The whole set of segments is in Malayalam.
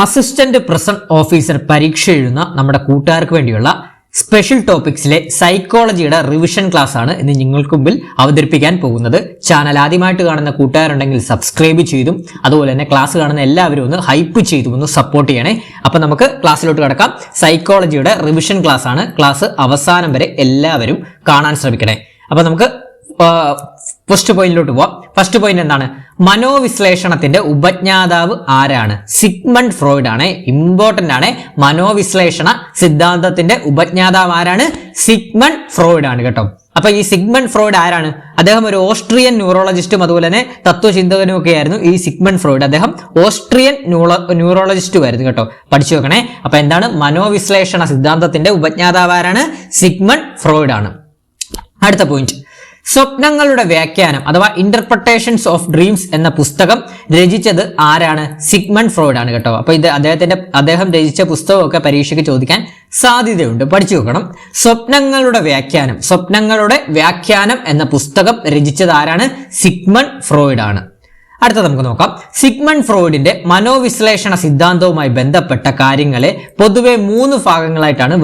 അസിസ്റ്റന്റ് പ്രസന്റ് ഓഫീസർ പരീക്ഷ എഴുതുന്ന നമ്മുടെ കൂട്ടുകാർക്ക് വേണ്ടിയുള്ള സ്പെഷ്യൽ ടോപ്പിക്സിലെ സൈക്കോളജിയുടെ റിവിഷൻ ക്ലാസ് ആണ് ഇന്ന് നിങ്ങൾക്ക് മുമ്പിൽ അവതരിപ്പിക്കാൻ പോകുന്നത്. ചാനൽ ആദ്യമായിട്ട് കാണുന്ന കൂട്ടുകാരുണ്ടെങ്കിൽ സബ്സ്ക്രൈബ് ചെയ്തും അതുപോലെ തന്നെ ക്ലാസ് കാണുന്ന എല്ലാവരും ഒന്ന് ഹൈപ്പ് ചെയ്തും ഒന്ന് സപ്പോർട്ട് ചെയ്യണേ. അപ്പൊ നമുക്ക് ക്ലാസ്സിലോട്ട് കിടക്കാം. സൈക്കോളജിയുടെ റിവിഷൻ ക്ലാസ് ആണ്. ക്ലാസ് അവസാനം വരെ എല്ലാവരും കാണാൻ ശ്രമിക്കണേ. അപ്പൊ നമുക്ക് ഫസ്റ്റ് പോയിന്റിലോട്ട് പോവാം. ഫസ്റ്റ് പോയിന്റ് എന്താണ്? മനോവിശ്ലേഷണത്തിന്റെ ഉപജ്ഞാതാവ് ആരാണ്? സിഗ്മണ്ട് ഫ്രോയിഡ് ആണ്. ഇമ്പോർട്ടന്റ് ആണ്. മനോവിശ്ലേഷണ സിദ്ധാന്തത്തിന്റെ ഉപജ്ഞാതാവ് ആരാണ്? സിഗ്മണ്ട് ഫ്രോയിഡ് ആണ് കേട്ടോ. അപ്പൊ ഈ സിഗ്മണ്ട് ഫ്രോയിഡ് ആരാണ്? അദ്ദേഹം ഒരു ഓസ്ട്രിയൻ ന്യൂറോളജിസ്റ്റും അതുപോലെ തന്നെ തത്വചിന്തകനും ഒക്കെ ആയിരുന്നു ഈ സിഗ്മണ്ട് ഫ്രോയിഡ്. അദ്ദേഹം ഓസ്ട്രിയൻ ന്യൂറോളജിസ്റ്റും ആയിരുന്നു കേട്ടോ. പഠിച്ചു വെക്കണേ. അപ്പൊ എന്താണ്? മനോവിശ്ലേഷണ സിദ്ധാന്തത്തിന്റെ ഉപജ്ഞാതാവ് ആരാണ്? സിഗ്മണ്ട് ഫ്രോയിഡ് ആണ്. അടുത്ത പോയിന്റ്, സ്വപ്നങ്ങളുടെ വ്യാഖ്യാനം അഥവാ ഇന്റർപ്രിട്ടേഷൻസ് ഓഫ് ഡ്രീംസ് എന്ന പുസ്തകം രചിച്ചത് ആരാണ്? സിഗ്മണ്ട് ഫ്രോയിഡ് ആണ് കേട്ടോ. അപ്പൊ ഇത് അദ്ദേഹം രചിച്ച പുസ്തകമൊക്കെ പരീക്ഷയ്ക്ക് ചോദിക്കാൻ സാധ്യതയുണ്ട്. പഠിച്ചു വെക്കണം. സ്വപ്നങ്ങളുടെ വ്യാഖ്യാനം എന്ന പുസ്തകം രചിച്ചത് ആരാണ്? സിഗ്മണ്ട് ഫ്രോയിഡ് ആണ്. അടുത്ത നമുക്ക് നോക്കാം. സിഗ്മണ്ട് ഫ്രോയിഡിന്റെ മനോവിശ്ലേഷണ സിദ്ധാന്തവുമായി ബന്ധപ്പെട്ട കാര്യങ്ങളെ പൊതുവെ 3 ഭാഗങ്ങളായിട്ടാണ്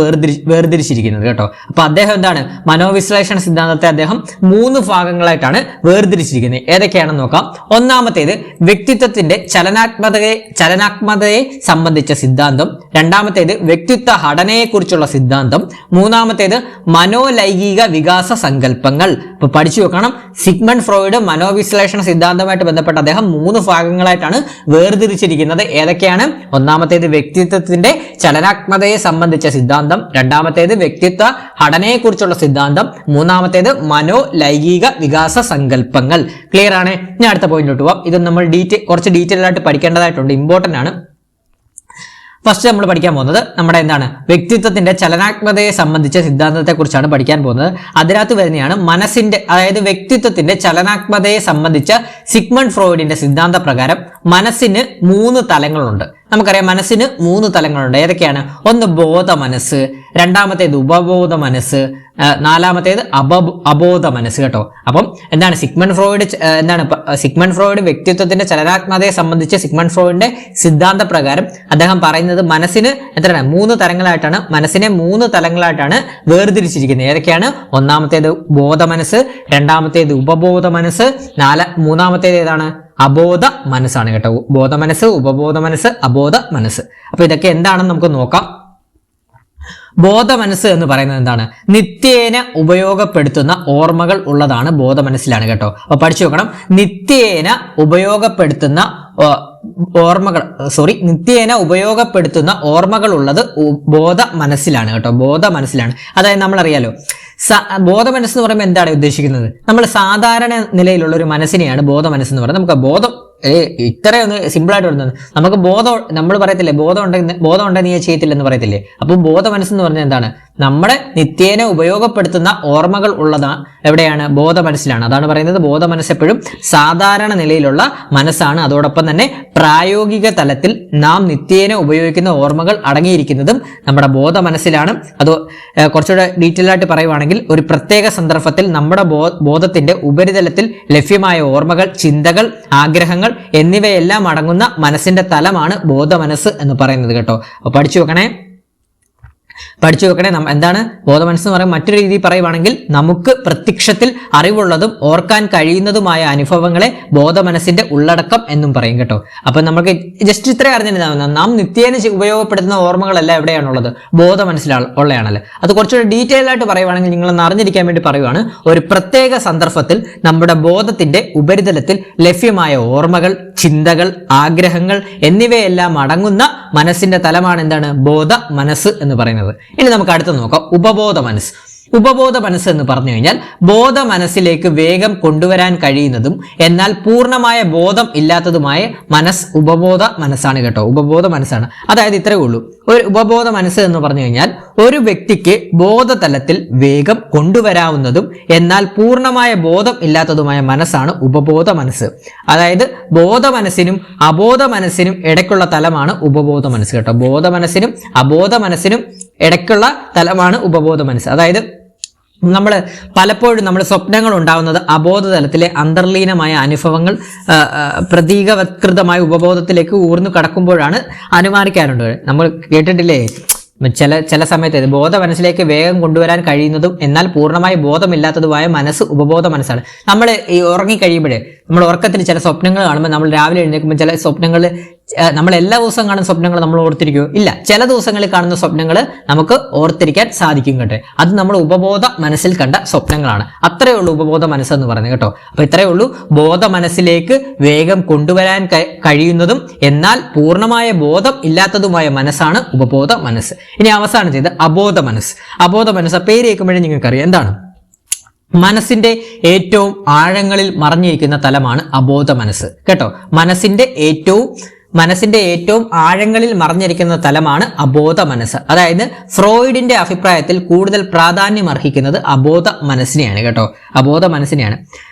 വേർതിരിച്ചിരിക്കുന്നത് കേട്ടോ. അപ്പൊ അദ്ദേഹം എന്താണ്? മനോവിശ്ലേഷണ സിദ്ധാന്തത്തെ അദ്ദേഹം 3 ഭാഗങ്ങളായിട്ടാണ് വേർതിരിച്ചിരിക്കുന്നത്. ഏതൊക്കെയാണെന്ന് നോക്കാം. ഒന്നാമത്തേത് വ്യക്തിത്വത്തിന്റെ ചലനാത്മകതയെ സംബന്ധിച്ച സിദ്ധാന്തം. രണ്ടാമത്തേത് വ്യക്തിത്വ ഘടനയെ കുറിച്ചുള്ള സിദ്ധാന്തം. മൂന്നാമത്തേത് മനോലൈംഗിക വികാസ സങ്കല്പങ്ങൾ. അപ്പൊ പഠിച്ചു വെക്കണം. സിഗ്മണ്ട് ഫ്രോയിഡ് മനോവിശ്ലേഷണ സിദ്ധാന്തവുമായിട്ട് ബന്ധപ്പെട്ട അദ്ദേഹം 3 ഭാഗങ്ങളായിട്ടാണ് വേർതിരിച്ചിരിക്കുന്നത്. ഏതൊക്കെയാണ്? ഒന്നാമത്തേത് വ്യക്തിത്വത്തിന്റെ ചലനാത്മകതയെ സംബന്ധിച്ച സിദ്ധാന്തം. രണ്ടാമത്തേത് വ്യക്തിത്വ ഘടനയെ കുറിച്ചുള്ള സിദ്ധാന്തം. മൂന്നാമത്തേത് മനോലൈംഗിക വികാസ സങ്കല്പങ്ങൾ. ക്ലിയർ ആണ്? ഇനി അടുത്ത പോയിന്റിലോട്ട് പോവാം. ഇത് നമ്മൾ കുറച്ച് ഡീറ്റെയിൽ ആയിട്ട് പഠിക്കേണ്ടതായിട്ടുണ്ട്. ഇമ്പോർട്ടന്റ് ആണ്. ഫസ്റ്റ് നമ്മൾ പഠിക്കാൻ പോകുന്നത് നമ്മുടെ എന്താണ്? വ്യക്തിത്വത്തിന്റെ ചലനാത്മകതയെ സംബന്ധിച്ച സിദ്ധാന്തത്തെ കുറിച്ചാണ് പഠിക്കാൻ പോകുന്നത്. അതിനകത്ത് വരുന്നതാണ് മനസ്സിന്റെ, അതായത് വ്യക്തിത്വത്തിന്റെ ചലനാത്മകതയെ സംബന്ധിച്ച സിഗ്മണ്ട് ഫ്രോയിഡിന്റെ സിദ്ധാന്ത പ്രകാരം മനസ്സിന് 3 തലങ്ങളുണ്ട്. നമുക്കറിയാം മനസ്സിന് 3 തലങ്ങളുണ്ട്. ഏതൊക്കെയാണ്? ഒന്ന് ബോധ മനസ്സ്, രണ്ടാമത്തേത് ഉപബോധ മനസ്സ്, നാലാമത്തേത് അബോധ മനസ്സ് കേട്ടോ. അപ്പം എന്താണ് സിഗ്മണ്ട് ഫ്രോയിഡ് വ്യക്തിത്വത്തിന്റെ ചലനാത്മകതയെ സംബന്ധിച്ച് സിഗ്മണ്ട് ഫ്രോയിഡിന്റെ സിദ്ധാന്ത പ്രകാരം അദ്ദേഹം പറയുന്നത് മനസ്സിന് എത്രയാണ്? 3 തലങ്ങളായിട്ടാണ്. മനസ്സിനെ 3 തലങ്ങളായിട്ടാണ് വേർതിരിച്ചിരിക്കുന്നത്. ഏതൊക്കെയാണ്? ഒന്നാമത്തേത് ബോധ മനസ്സ്, രണ്ടാമത്തേത് ഉപബോധ മനസ്സ്, മൂന്നാമത്തേത് ഏതാണ്? അബോധ മനസ്സാണ് കേട്ടോ. ബോധ മനസ്സ്, ഉപബോധ മനസ്സ്, അബോധ മനസ്സ്. അപ്പൊ ഇതൊക്കെ എന്താണെന്ന് നമുക്ക് നോക്കാം. ബോധ മനസ്സ് എന്ന് പറയുന്നത് എന്താണ്? നിത്യേന ഉപയോഗപ്പെടുത്തുന്ന ഓർമ്മകൾ ഉള്ളതാണ് ബോധ മനസ്സിലാണ് കേട്ടോ. അപ്പൊ പഠിച്ചു നോക്കണം. നിത്യേന ഉപയോഗപ്പെടുത്തുന്ന ഓർമ്മകൾ ഉള്ളത് ബോധ മനസ്സിലാണ് കേട്ടോ. ബോധ മനസ്സിലാണ്. അതായത് നമ്മളറിയാലോ ബോധ മനസ്സ് എന്ന് പറയുമ്പോൾ എന്താണ് ഉദ്ദേശിക്കുന്നത്? നമ്മൾ സാധാരണ നിലയിലുള്ള ഒരു മനസ്സിനെയാണ് ബോധ മനസ്സെന്ന് പറയുന്നത്. നമുക്ക് ബോധം ഇത്രയൊന്ന് സിമ്പിൾ ആയിട്ട് വരുന്നത്. നമുക്ക് നമ്മൾ പറയത്തില്ലേ ബോധം ഉണ്ടെങ്കിൽ നീ ചെയ്യത്തില്ലെന്ന് പറയത്തില്ലേ. അപ്പം ബോധ മനസ്സെന്ന് പറഞ്ഞാൽ എന്താണ്? നമ്മുടെ നിത്യേന ഉപയോഗപ്പെടുത്തുന്ന ഓർമ്മകൾ ഉള്ളതാണ് എവിടെയാണ്? ബോധ മനസ്സിലാണ്. അതാണ് പറയുന്നത് ബോധ മനസ്സ് എപ്പോഴും സാധാരണ നിലയിലുള്ള മനസ്സാണ്. അതോടൊപ്പം തന്നെ പ്രായോഗിക തലത്തിൽ നാം നിത്യേന ഉപയോഗിക്കുന്ന ഓർമ്മകൾ അടങ്ങിയിരിക്കുന്നതും നമ്മുടെ ബോധ മനസ്സിലാണ്. അത് കുറച്ചുകൂടെ ഡീറ്റെയിൽ ആയിട്ട് പറയുവാണെങ്കിൽ ഒരു പ്രത്യേക സന്ദർഭത്തിൽ നമ്മുടെ ബോധത്തിന്റെ ഉപരിതലത്തിൽ ലഭ്യമായ ഓർമ്മകൾ, ചിന്തകൾ, ആഗ്രഹങ്ങൾ എന്നിവയെല്ലാം അടങ്ങുന്ന മനസ്സിന്റെ തലമാണ് ബോധ മനസ്സ് എന്ന് പറയുന്നത് കേട്ടോ. അപ്പൊ പഠിച്ചു വെക്കണേ. എന്താണ് ബോധ മനസ്സെന്ന് പറയുന്നത്? മറ്റൊരു രീതിയിൽ പറയുവാണെങ്കിൽ നമുക്ക് പ്രത്യക്ഷത്തിൽ അറിവുള്ളതും ഓർക്കാൻ കഴിയുന്നതുമായ അനുഭവങ്ങളെ ബോധ മനസ്സിന്റെ ഉള്ളടക്കം എന്നും പറയും കേട്ടോ. അപ്പൊ നമുക്ക് ജസ്റ്റ് ഇത്ര അറിഞ്ഞാൽ നാം നിത്യേന ഉപയോഗപ്പെടുത്തുന്ന ഓർമ്മകളെല്ലാം എവിടെയാണുള്ളത്? ബോധ മനസ്സിലുള്ളതാണല്ലോ. അത് കുറച്ചുകൂടി ഡീറ്റെയിൽ ആയിട്ട് പറയുവാണെങ്കിൽ നിങ്ങളൊന്ന് അറിഞ്ഞിരിക്കാൻ വേണ്ടി പറയുവാണ്. ഒരു പ്രത്യേക സന്ദർഭത്തിൽ നമ്മുടെ ബോധത്തിന്റെ ഉപരിതലത്തിൽ ലഭ്യമായ ഓർമ്മകൾ, ചിന്തകൾ, ആഗ്രഹങ്ങൾ എന്നിവയെല്ലാം അടങ്ങുന്ന മനസ്സിന്റെ തലമാണ് എന്താണ്? ബോധ മനസ്സ് എന്ന് പറയുന്നത്. ഇനി നമുക്ക് അടുത്ത് നോക്കാം. ഉപബോധ മനസ്സ് എന്ന് പറഞ്ഞു കഴിഞ്ഞാൽ ബോധ മനസ്സിലേക്ക് വേഗം കൊണ്ടുവരാൻ കഴിയുന്നതും എന്നാൽ പൂർണ്ണമായ ബോധം ഇല്ലാത്തതുമായ ഉപബോധ മനസ്സാണ് കേട്ടോ. ഉപബോധ മനസ്സാണ്. അതായത് ഇത്രയേ ഉള്ളൂ. ഒരു ഉപബോധ മനസ്സ് എന്ന് പറഞ്ഞു കഴിഞ്ഞാൽ ഒരു വ്യക്തിക്ക് ബോധതലത്തിൽ വേഗം കൊണ്ടുവരാവുന്നതും എന്നാൽ പൂർണ്ണമായ ബോധം ഇല്ലാത്തതുമായ മനസ്സാണ് ഉപബോധ മനസ്സ്. അതായത് ബോധ മനസ്സിനും അബോധ മനസ്സിനും ഇടയ്ക്കുള്ള തലമാണ് ഉപബോധ മനസ്സ് കേട്ടോ. ബോധ മനസ്സിനും അബോധ മനസ്സിനും ഇടയ്ക്കുള്ള തലമാണ് ഉപബോധ മനസ്സ്. അതായത് നമ്മൾ പലപ്പോഴും നമ്മൾ സ്വപ്നങ്ങൾ ഉണ്ടാകുന്നത് അബോധതലത്തിലെ അന്തർലീനമായ അനുഭവങ്ങൾ പ്രതീകവത്കൃതമായ ഉപബോധത്തിലേക്ക് ഊർന്നു കടക്കുമ്പോഴാണ് അനുമാനിക്കാറുണ്ട്. നമ്മൾ കേട്ടിട്ടില്ലേ, ചില സമയത്ത് ബോധ മനസ്സിലേക്ക് വേഗം കൊണ്ടുവരാൻ കഴിയുന്നതും എന്നാൽ പൂർണ്ണമായി ബോധമില്ലാത്തതുമായ മനസ്സ് ഉപബോധ മനസ്സാണ്. നമ്മൾ ഈ ഉറങ്ങിക്കഴിയുമ്പോഴേ നമ്മൾ ഉറക്കത്തിൽ ചില സ്വപ്നങ്ങൾ കാണുമ്പോൾ നമ്മൾ രാവിലെ എഴുന്നേൽക്കുമ്പോൾ ചില സ്വപ്നങ്ങൾ നമ്മൾ എല്ലാ ദിവസവും കാണുന്ന സ്വപ്നങ്ങൾ നമ്മൾ ഓർത്തിരിക്കുമോ? ഇല്ല. ചില ദിവസങ്ങളിൽ കാണുന്ന സ്വപ്നങ്ങൾ നമുക്ക് ഓർത്തിരിക്കാൻ സാധിക്കും കേട്ടോ. അത് നമ്മൾ ഉപബോധ മനസ്സിൽ കണ്ട സ്വപ്നങ്ങളാണ്. അത്രയേ ഉള്ളൂ ഉപബോധ മനസ്സെന്ന് പറയുന്നത് കേട്ടോ. അപ്പൊ ഇത്രയേ ഉള്ളൂ, ബോധ മനസ്സിലേക്ക് വേഗം കൊണ്ടുവരാൻ കഴിയുന്നതും എന്നാൽ പൂർണ്ണമായ ബോധം ഇല്ലാത്തതുമായ മനസ്സാണ് ഉപബോധ മനസ്സ്. ഇനി അവസാനം ചെയ്ത് അബോധ മനസ്സ്. അബോധ മനസ്സ് പേര് കേൾക്കുമ്പോഴേ നിങ്ങൾക്കറിയാം എന്താണ്. മനസ്സിന്റെ ഏറ്റവും ആഴങ്ങളിൽ മറഞ്ഞിരിക്കുന്ന തലമാണ് അബോധ മനസ്സ് കേട്ടോ. മനസ്സിന്റെ ഏറ്റവും ആഴങ്ങളിൽ മറഞ്ഞിരിക്കുന്ന തലമാണ് അബോധ മനസ്സ്. അതായത് ഫ്രോയിഡിന്റെ അഭിപ്രായത്തിൽ കൂടുതൽ പ്രാധാന്യം അർഹിക്കുന്നത് അബോധ മനസ്സിനെയാണ് കേട്ടോ. അബോധ മനസ്സിനെയാണ്.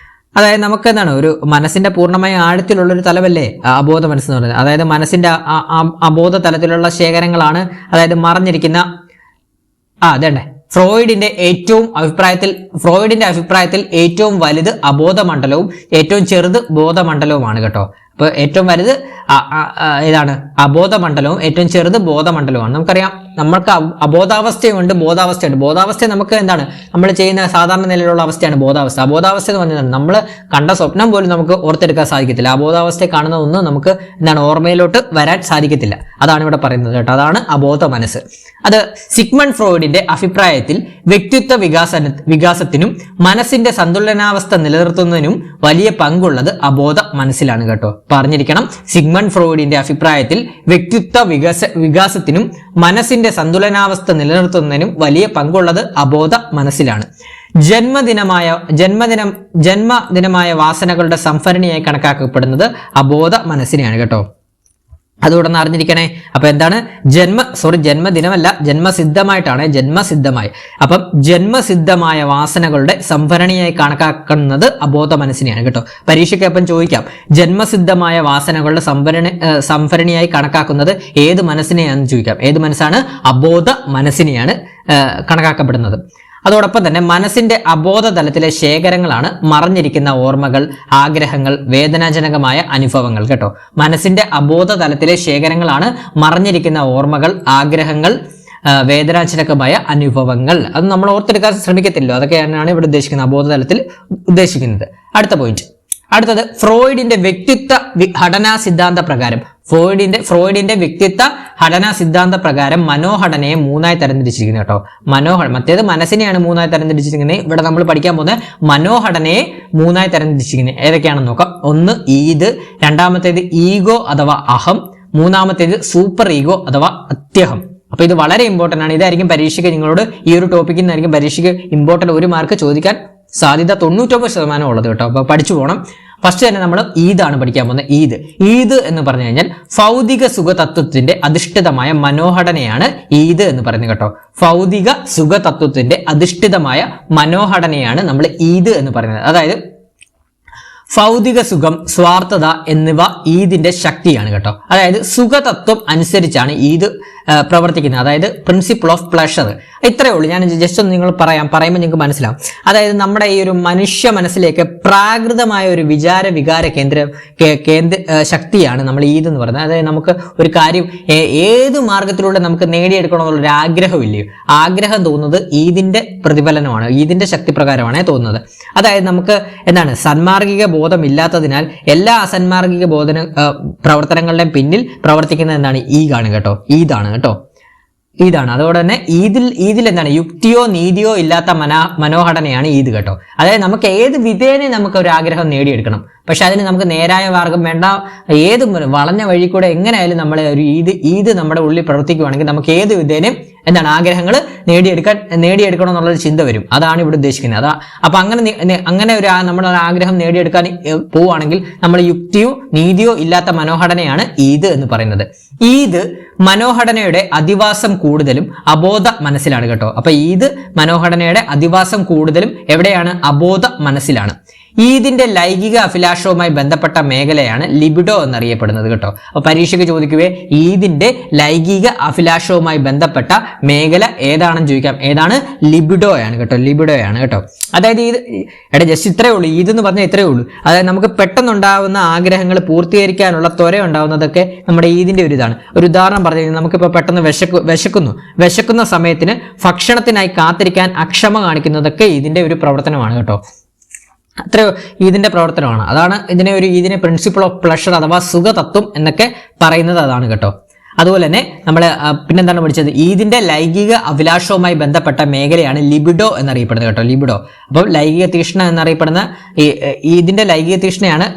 അതായത് നമുക്ക് എന്താണ്, ഒരു മനസ്സിന്റെ പൂർണ്ണമായ ആഴത്തിലുള്ളൊരു തലമല്ലേ അബോധ മനസ്സെന്ന് പറയുന്നത്. അതായത് മനസ്സിന്റെ അബോധ തലത്തിലുള്ള ശേഖരങ്ങളാണ് അതായത് മറഞ്ഞിരിക്കുന്ന അതേണ്ടേ ഫ്രോയിഡിന്റെ അഭിപ്രായത്തിൽ ഏറ്റവും വലുത് അബോധ മണ്ഡലവും ഏറ്റവും ചെറുത് ബോധമണ്ഡലവുമാണ് കേട്ടോ. അപ്പൊ ഏറ്റവും വലുത് ഏതാണ് അബോധ മണ്ഡലവും ഏറ്റവും ചെറുത് ബോധമണ്ഡലവുമാണ്. നമുക്കറിയാം നമ്മൾക്ക് അബോധാവസ്ഥയുണ്ട്, ബോധാവസ്ഥയുണ്ട്. ബോധാവസ്ഥ നമുക്ക് എന്താണ്, നമ്മൾ ചെയ്യുന്ന സാധാരണ നിലയിലുള്ള അവസ്ഥയാണ് ബോധാവസ്ഥ. അബോധാവസ്ഥ എന്ന് പറഞ്ഞാൽ നമ്മൾ കണ്ട സ്വപ്നം പോലും നമുക്ക് ഓർത്തെടുക്കാൻ സാധിക്കത്തില്ല. അബോധാവസ്ഥയെ കാണുന്ന ഒന്നും നമുക്ക് എന്താണ് ഓർമ്മയിലോട്ട് വരാൻ സാധിക്കത്തില്ല. അതാണ് ഇവിടെ പറയുന്നത് കേട്ടോ. അതാണ് അബോധ മനസ്സ്. അത് സിഗ്മണ്ട് ഫ്രോയിഡിന്റെ അഭിപ്രായത്തിൽ വ്യക്തിത്വ വികാസത്തിനും മനസ്സിന്റെ സന്തുലനാവസ്ഥ നിലനിർത്തുന്നതിനും വലിയ പങ്കുള്ളത് അബോധ മനസ്സിലാണ് കേട്ടോ. പറഞ്ഞിരിക്കണം, സിഗ്മണ്ട് ഫ്രോയിഡിന്റെ അഭിപ്രായത്തിൽ വ്യക്തിത്വ വികാസത്തിനും മനസ്സിന്റെ സന്തുലനാവസ്ഥ നിലനിർത്തുന്നതിനും വലിയ പങ്കുള്ളത് അബോധ മനസ്സിലാണ്. ജന്മദിനമായ വാസനകളുടെ സംഭരണിയായി കണക്കാക്കപ്പെടുന്നത് അബോധ മനസ്സിനെയാണ് കേട്ടോ. അതുകൂടെ ഒന്ന് അറിഞ്ഞിരിക്കണേ. അപ്പൊ എന്താണ് ജന്മദിനമല്ല, ജന്മസിദ്ധമായി. അപ്പം ജന്മസിദ്ധമായ വാസനകളുടെ സംഭരണിയായി കണക്കാക്കുന്നത് അബോധ മനസ്സിനെയാണ് കേട്ടോ. പരീക്ഷയ്ക്ക് അപ്പം ചോദിക്കാം, ജന്മസിദ്ധമായ വാസനകളുടെ സംഭരണിയായി കണക്കാക്കുന്നത് ഏത് മനസ്സിനെയാണെന്ന് ചോദിക്കാം. ഏത് മനസ്സാണ്? അബോധ മനസ്സിനെയാണ് കണക്കാക്കപ്പെടുന്നത്. അതോടൊപ്പം തന്നെ മനസ്സിന്റെ അബോധ തലത്തിലെ ശേഖരങ്ങളാണ് മറഞ്ഞിരിക്കുന്ന ഓർമ്മകൾ, ആഗ്രഹങ്ങൾ, വേദനാജനകമായ അനുഭവങ്ങൾ കേട്ടോ. മനസ്സിന്റെ അബോധ തലത്തിലെ ശേഖരങ്ങളാണ് മറഞ്ഞിരിക്കുന്ന ഓർമ്മകൾ, ആഗ്രഹങ്ങൾ, വേദനാജനകമായ അനുഭവങ്ങൾ. അത് നമ്മൾ ഓർത്തെടുക്കാൻ ശ്രമിക്കത്തില്ലോ. അതൊക്കെയാണ് ഇവിടെ ഉദ്ദേശിക്കുന്നത്, അബോധ തലത്തിൽ ഉദ്ദേശിക്കുന്നത്. അടുത്ത പോയിന്റ്, അടുത്തത് ഫ്രോയിഡിന്റെ വ്യക്തിത്വ ഘടനാ സിദ്ധാന്ത പ്രകാരം ഫ്രോയിഡിന്റെ വ്യക്തിത്വ ഘടനാ സിദ്ധാന്ത പ്രകാരം മനോഘടനയെ മൂന്നായി തരംതിരിച്ചിരിക്കുന്നത് കേട്ടോ. മറ്റേത് മനസ്സിനെയാണ് മൂന്നായി തരംതിരിച്ചിരിക്കുന്നത്. ഇവിടെ നമ്മൾ പഠിക്കാൻ പോകുന്ന മനോഘടനയെ മൂന്നായി തരംതിരിച്ചിരിക്കുന്നത് ഏതൊക്കെയാണെന്ന് നോക്കാം. ഒന്ന് ഈദ്, രണ്ടാമത്തേത് ഈഗോ അഥവാ അഹം, മൂന്നാമത്തേത് സൂപ്പർ ഈഗോ അഥവാ അത്യഹം. അപ്പൊ ഇത് വളരെ ഇമ്പോർട്ടന്റ് ആണ്. ഇതായിരിക്കും പരീക്ഷയ്ക്ക് നിങ്ങളോട് ഈ ഒരു ടോപ്പിക്കിൽ നിന്നായിരിക്കും പരീക്ഷയ്ക്ക് ഇമ്പോർട്ടന്റ് 1 മാർക്ക് ചോദിക്കാൻ സാധ്യത 99% ഉള്ളത് കേട്ടോ. അപ്പൊ പഠിച്ചു പോകണം. ഫസ്റ്റ് തന്നെ നമ്മൾ ഈദാണ് പഠിക്കാൻ പോകുന്നത്. ഈദ് എന്ന് പറഞ്ഞു കഴിഞ്ഞാൽ ഭൗതിക സുഖതത്വത്തിന്റെ അധിഷ്ഠിതമായ മനോഘടനയാണ് ഈദ് എന്ന് പറയുന്നത് കേട്ടോ. ഭൗതിക സുഖതത്വത്തിന്റെ അധിഷ്ഠിതമായ മനോഘടനയാണ് നമ്മൾ ഈദ് എന്ന് പറയുന്നത്. അതായത് ഭൗതിക സുഖം, സ്വാർത്ഥത എന്നിവ ഈദിന്റെ ശക്തിയാണ് കേട്ടോ. അതായത് സുഖതത്വം അനുസരിച്ചാണ് ഈദ് പ്രവർത്തിക്കുന്നത്. അതായത് പ്രിൻസിപ്പിൾ ഓഫ് പ്ലഷർ. ഇത്രയേ ഉള്ളൂ. ഞാൻ ജസ്റ്റ് ഒന്ന് നിങ്ങൾ പറയുമ്പോൾ നിങ്ങൾക്ക് മനസ്സിലാവും. അതായത് നമ്മുടെ ഈ ഒരു മനുഷ്യ മനസ്സിലേക്ക് പ്രാകൃതമായ ഒരു വികാര കേന്ദ്ര ശക്തിയാണ് നമ്മൾ ഈദ് എന്ന് പറയുന്നത്. അതായത് നമുക്ക് ഒരു കാര്യം ഏത് മാർഗത്തിലൂടെ നമുക്ക് നേടിയെടുക്കണമെന്നുള്ളൊരു ആഗ്രഹമില്ലയോ, ആഗ്രഹം തോന്നുന്നത് ഈദിന്റെ പ്രതിഫലനമാണ്, ഈദിന്റെ ശക്തി പ്രകാരമാണ് തോന്നുന്നത്. അതായത് നമുക്ക് എന്താണ്, സന്മാർഗിക ബോധമില്ലാത്തതിനാൽ എല്ലാ അസന്മാർഗിക പ്രവർത്തനങ്ങളുടെയും പിന്നിൽ പ്രവർത്തിക്കുന്നത് എന്താണ്, ഈദാണ് കേട്ടോ. ഈദാണ്. അതോടെ തന്നെ ഈദിൽ എന്താണ്, യുക്തിയോ നീതിയോ ഇല്ലാത്ത മനോഘടനയാണ് ഈദ് കേട്ടോ. അതായത് നമുക്ക് ഏത് വിധേന നമുക്ക് ഒരു ആഗ്രഹം നേടിയെടുക്കണം, പക്ഷെ അതിന് നമുക്ക് നേരായ മാർഗം വേണ്ട. ഏത് വളഞ്ഞ വഴി കൂടെ എങ്ങനെയായാലും നമ്മളെ ഒരു ഈദ് നമ്മുടെ ഉള്ളിൽ പ്രവർത്തിക്കുകയാണെങ്കിൽ നമുക്ക് ഏത് വിധേനയും എന്താണ് ആഗ്രഹങ്ങൾ നേടിയെടുക്കണം എന്നുള്ളൊരു ചിന്ത വരും. അതാണ് ഇവിടെ ഉദ്ദേശിക്കുന്നത്. അപ്പൊ അങ്ങനെ ഒരു നമ്മുടെ ആഗ്രഹം നേടിയെടുക്കാൻ പോവുകയാണെങ്കിൽ നമ്മൾ യുക്തിയോ നീതിയോ ഇല്ലാത്ത മനോഘടനയാണ് ഈദ് എന്ന് പറയുന്നത്. ഈദ് മനോഘടനയുടെ അധിവാസം കൂടുതലും അബോധ മനസ്സിലാണ് കേട്ടോ. അപ്പൊ ഈദ് മനോഘടനയുടെ അധിവാസം കൂടുതലും എവിടെയാണ്? അബോധ മനസ്സിലാണ്. ഈദിന്റെ ലൈംഗിക അഭിലാഷവുമായി ബന്ധപ്പെട്ട മേഖലയാണ് ലിബിഡോ എന്നറിയപ്പെടുന്നത് കേട്ടോ. അപ്പൊ പരീക്ഷയ്ക്ക് ചോദിക്കുവേ ഈദിന്റെ ലൈംഗിക അഭിലാഷവുമായി ബന്ധപ്പെട്ട മേഖല ഏതാണെന്ന് ചോദിക്കാം. ഏതാണ്? ലിബിഡോയാണ് കേട്ടോ, ലിബിഡോയാണ് കേട്ടോ. അതായത് ജസ്റ്റ് ഇത്രയേ ഉള്ളൂ, ഈദ് എന്ന് പറഞ്ഞാൽ ഇത്രയേ ഉള്ളൂ. അതായത് നമുക്ക് പെട്ടെന്നുണ്ടാവുന്ന ആഗ്രഹങ്ങൾ പൂർത്തീകരിക്കാനുള്ള ത്വര ഉണ്ടാവുന്നതൊക്കെ നമ്മുടെ ഈദിന്റെ ഒരു ഇതാണ്. ഒരു ഉദാഹരണം പറഞ്ഞു കഴിഞ്ഞാൽ നമുക്കിപ്പോൾ പെട്ടെന്ന് വിശക്കുന്ന സമയത്തിന് ഭക്ഷണത്തിനായി കാത്തിരിക്കാൻ അക്ഷമ കാണിക്കുന്നതൊക്കെ ഇതിന്റെ ഒരു പ്രവർത്തനമാണ് കേട്ടോ. അത്രയോ ഈദിന്റെ പ്രവർത്തനമാണ്. അതാണ് ഇതിനെ പ്രിൻസിപ്പിൾ ഓഫ് പ്ലഷർ അഥവാ സുഖതത്വം എന്നൊക്കെ പറയുന്നത് അതാണ് കേട്ടോ. അതുപോലെ തന്നെ നമ്മൾ പിന്നെന്താണ് പഠിച്ചത്? ഈദിന്റെ ലൈംഗിക അഭിലാഷവുമായി ബന്ധപ്പെട്ട മേഖലയാണ് ലിബിഡോ എന്നറിയപ്പെടുന്നത് കേട്ടോ, ലിബിഡോ. അപ്പം ലൈംഗിക തീഷ്ണ എന്നറിയപ്പെടുന്ന ഈദിന്റെ ലൈംഗിക തീഷ്ണയാണ്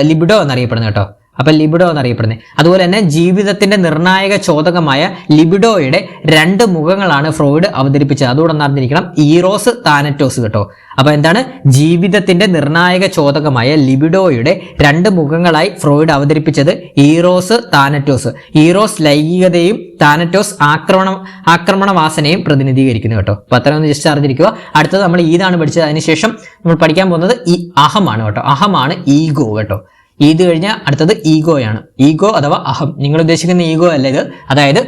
ലിബിഡോ എന്നറിയപ്പെടുന്നത് കേട്ടോ. അപ്പൊ ലിബിഡോ എന്നറിയപ്പെടുന്നത്. അതുപോലെ തന്നെ ജീവിതത്തിന്റെ നിർണായക ചോദകമായ ലിബിഡോയുടെ 2 മുഖങ്ങളാണ് ഫ്രോയിഡ് അവതരിപ്പിച്ചത്. അതുകൂടെ അറിഞ്ഞിരിക്കണം, ഈറോസ് താനറ്റോസ് കേട്ടോ. അപ്പൊ എന്താണ്? ജീവിതത്തിന്റെ നിർണായക ചോദകമായ ലിബിഡോയുടെ 2 മുഖങ്ങളായി ഫ്രോയിഡ് അവതരിപ്പിച്ചത് ഈറോസ് താനറ്റോസ്. ഈറോസ് ലൈംഗികതയും താനറ്റോസ് ആക്രമണ വാസനയും പ്രതിനിധീകരിക്കുന്നു കേട്ടോ. അപ്പൊ അത്ര ഒന്ന് ജസ്റ്റ് അറിഞ്ഞിരിക്കുക. അടുത്തത് നമ്മൾ ഈദാണ് പഠിച്ചത്. അതിനുശേഷം നമ്മൾ പഠിക്കാൻ പോകുന്നത് അഹമാണ് കേട്ടോ. അഹമാണ് ഈഗോ കേട്ടോ. ഈദ് കഴിഞ്ഞാൽ അടുത്തത് ഈഗോയാണ്. ഈഗോ അഥവാ അഹം. നിങ്ങൾ ഉദ്ദേശിക്കുന്ന ഈഗോ അല്ല ഇത്. അതായത്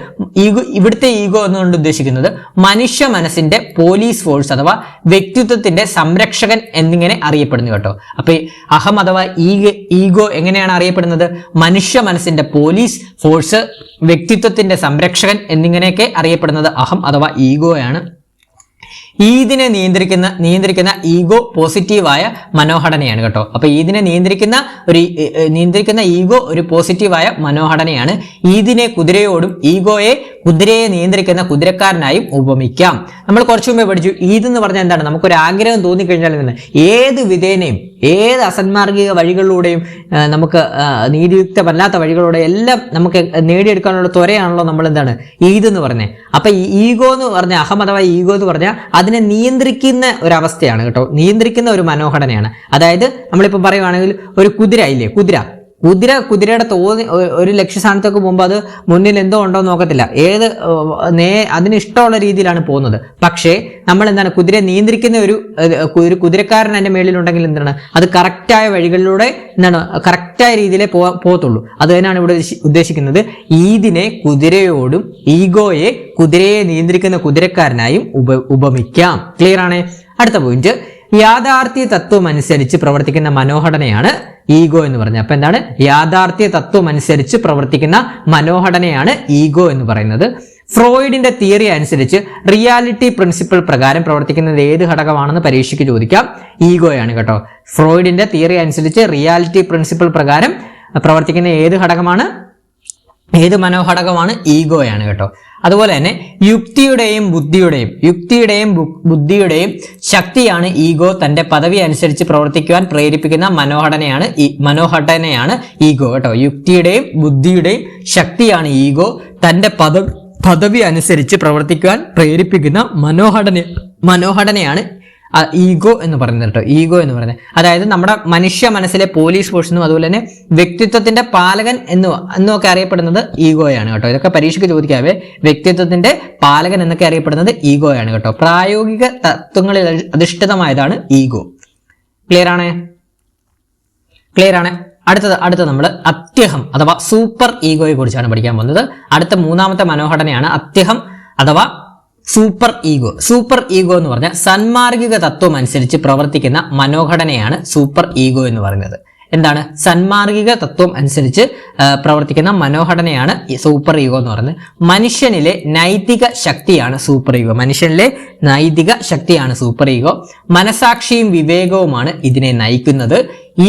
ഈഗോ, ഇവിടുത്തെ ഈഗോ എന്നുകൊണ്ട് ഉദ്ദേശിക്കുന്നത് മനുഷ്യ മനസ്സിന്റെ പോലീസ് ഫോഴ്സ് അഥവാ വ്യക്തിത്വത്തിന്റെ സംരക്ഷകൻ എന്നിങ്ങനെ അറിയപ്പെടുന്നു കേട്ടോ. അപ്പൊ അഹം അഥവാ ഈഗോ എങ്ങനെയാണ് അറിയപ്പെടുന്നത്? മനുഷ്യ മനസ്സിന്റെ പോലീസ് ഫോഴ്സ്, വ്യക്തിത്വത്തിന്റെ സംരക്ഷകൻ എന്നിങ്ങനെയൊക്കെ അറിയപ്പെടുന്നത് അഹം അഥവാ ഈഗോയാണ്. ഈദിനെ നിയന്ത്രിക്കുന്ന ഈഗോ പോസിറ്റീവായ മനോഘടനയാണ് കേട്ടോ. അപ്പൊ ഈദിനെ നിയന്ത്രിക്കുന്ന ഈഗോ ഒരു പോസിറ്റീവായ മനോഘടനയാണ്. ഈദിനെ കുതിരയോടും ഈഗോയെ കുതിരയെ നിയന്ത്രിക്കുന്ന കുതിരക്കാരനായും ഉപമിക്കാം. നമ്മൾ കുറച്ചു മുമ്പേ പഠിച്ചു ഈദ് എന്ന് പറഞ്ഞാൽ എന്താണ്? നമുക്കൊരു ആഗ്രഹം തോന്നിക്കഴിഞ്ഞാൽ ഏത് വിധേനയും ഏത് അസന്മാർഗിക വഴികളിലൂടെയും നമുക്ക് നീതിയുക്തമല്ലാത്ത വഴികളിലൂടെ എല്ലാം നമുക്ക് നേടിയെടുക്കാനുള്ള ത്വരയാണല്ലോ നമ്മൾ എന്താണ് ഈദ് എന്ന് പറഞ്ഞത്. അപ്പൊ ഈഗോ എന്ന് പറഞ്ഞ അഹം അഥവാ ഈഗോ എന്ന് പറഞ്ഞാൽ അതിനെ നിയന്ത്രിക്കുന്ന ഒരവസ്ഥയാണ് കേട്ടോ, നിയന്ത്രിക്കുന്ന ഒരു മനോഘടനയാണ്. അതായത് നമ്മളിപ്പോൾ പറയുവാണെങ്കിൽ ഒരു കുതിര ഇല്ലേ, കുതിരയുടെ ഒരു ലക്ഷ്യസ്ഥാനത്തേക്ക് പോകുമ്പോൾ അത് മുന്നിൽ എന്തോ ഉണ്ടോ എന്ന് നോക്കത്തില്ല, അതിന് ഇഷ്ടമുള്ള രീതിയിലാണ് പോകുന്നത്. പക്ഷേ നമ്മൾ എന്താണ് കുതിരയെ നിയന്ത്രിക്കുന്ന ഒരു കുതിരക്കാരൻ അതിന്റെ മേളിലുണ്ടെങ്കിൽ എന്താണ് അത് കറക്റ്റായ വഴികളിലൂടെ കറക്റ്റായ രീതിയിലേ പോകത്തുള്ളൂ. അത് തന്നെയാണ് ഇവിടെ ഉദ്ദേശിക്കുന്നത്. ഈദിനെ കുതിരയോടും ഈഗോയെ കുതിരയെ നിയന്ത്രിക്കുന്ന കുതിരക്കാരനായും ഉപമിക്കാം. ക്ലിയർ ആണ്? അടുത്ത പോയിന്റ്, യാഥാർത്ഥ്യ തത്വം അനുസരിച്ച് പ്രവർത്തിക്കുന്ന മനോഘടനയാണ് ഈഗോ എന്ന് പറഞ്ഞത്. അപ്പൊ എന്താണ്? യാഥാർത്ഥ്യ തത്വം അനുസരിച്ച് പ്രവർത്തിക്കുന്ന മനോഘടനയാണ് ഈഗോ എന്ന് പറയുന്നത്. ഫ്രോയിഡിന്റെ തിയറി അനുസരിച്ച് റിയാലിറ്റി പ്രിൻസിപ്പിൾ പ്രകാരം പ്രവർത്തിക്കുന്നത് ഏത് ഘടകമാണെന്ന് പരീക്ഷയ്ക്ക് ചോദിക്കാം. ഈഗോയാണ് കേട്ടോ. ഫ്രോയിഡിന്റെ തിയറി അനുസരിച്ച് റിയാലിറ്റി പ്രിൻസിപ്പിൾ പ്രകാരം പ്രവർത്തിക്കുന്ന ഏത് മനോഘടകമാണ്? ഈഗോയാണ് കേട്ടോ. അതുപോലെ തന്നെ യുക്തിയുടെയും ബുദ്ധിയുടെയും ശക്തിയാണ് ഈഗോ. തന്റെ പദവി അനുസരിച്ച് പ്രവർത്തിക്കുവാൻ പ്രേരിപ്പിക്കുന്ന മനോഘടനയാണ് ഈഗോ കേട്ടോ. യുക്തിയുടെയും ബുദ്ധിയുടെയും ശക്തിയാണ് ഈഗോ. തന്റെ പദവി അനുസരിച്ച് പ്രവർത്തിക്കുവാൻ പ്രേരിപ്പിക്കുന്ന മനോഘടനയാണ് ഈഗോ എന്ന് പറയുന്നത് കേട്ടോ. ഈഗോ എന്ന് പറയുന്നത് അതായത് നമ്മുടെ മനുഷ്യ മനസ്സിലെ പോലീസ് ഫോഴ്സ് എന്നും അതുപോലെ തന്നെ വ്യക്തിത്വത്തിന്റെ പാലകൻ എന്നൊക്കെ അറിയപ്പെടുന്നത് ഈഗോയാണ് കേട്ടോ. ഇതൊക്കെ പരീക്ഷയ്ക്ക് ചോദിക്കാവേ. വ്യക്തിത്വത്തിന്റെ പാലകൻ എന്നൊക്കെ അറിയപ്പെടുന്നത് ഈഗോയാണ് കേട്ടോ. പ്രായോഗിക തത്വങ്ങളിൽ അധിഷ്ഠിതമായതാണ് ഈഗോ. ക്ലിയർ ആണ്? അടുത്ത നമ്മൾ അത്യഹം അഥവാ സൂപ്പർ ഈഗോയെ കുറിച്ചാണ് പഠിക്കാൻ പോകുന്നത്. അടുത്ത 3ാമത്തെ മനോഘടനയാണ് അത്യഹം അഥവാ സൂപ്പർ ഈഗോ എന്ന് പറഞ്ഞാൽ സന്മാർഗിക തത്വം അനുസരിച്ച് പ്രവർത്തിക്കുന്ന മനോഘടനയാണ് സൂപ്പർ ഈഗോ എന്ന് പറയുന്നത്. എന്താണ്? സന്മാർഗിക തത്വം അനുസരിച്ച് പ്രവർത്തിക്കുന്ന മനോഘടനയാണ് സൂപ്പർ ഈഗോ എന്ന് പറയുന്നത്. മനുഷ്യനിലെ നൈതിക ശക്തിയാണ് സൂപ്പർ ഈഗോ. മനസാക്ഷിയും വിവേകവുമാണ് ഇതിനെ നയിക്കുന്നത്.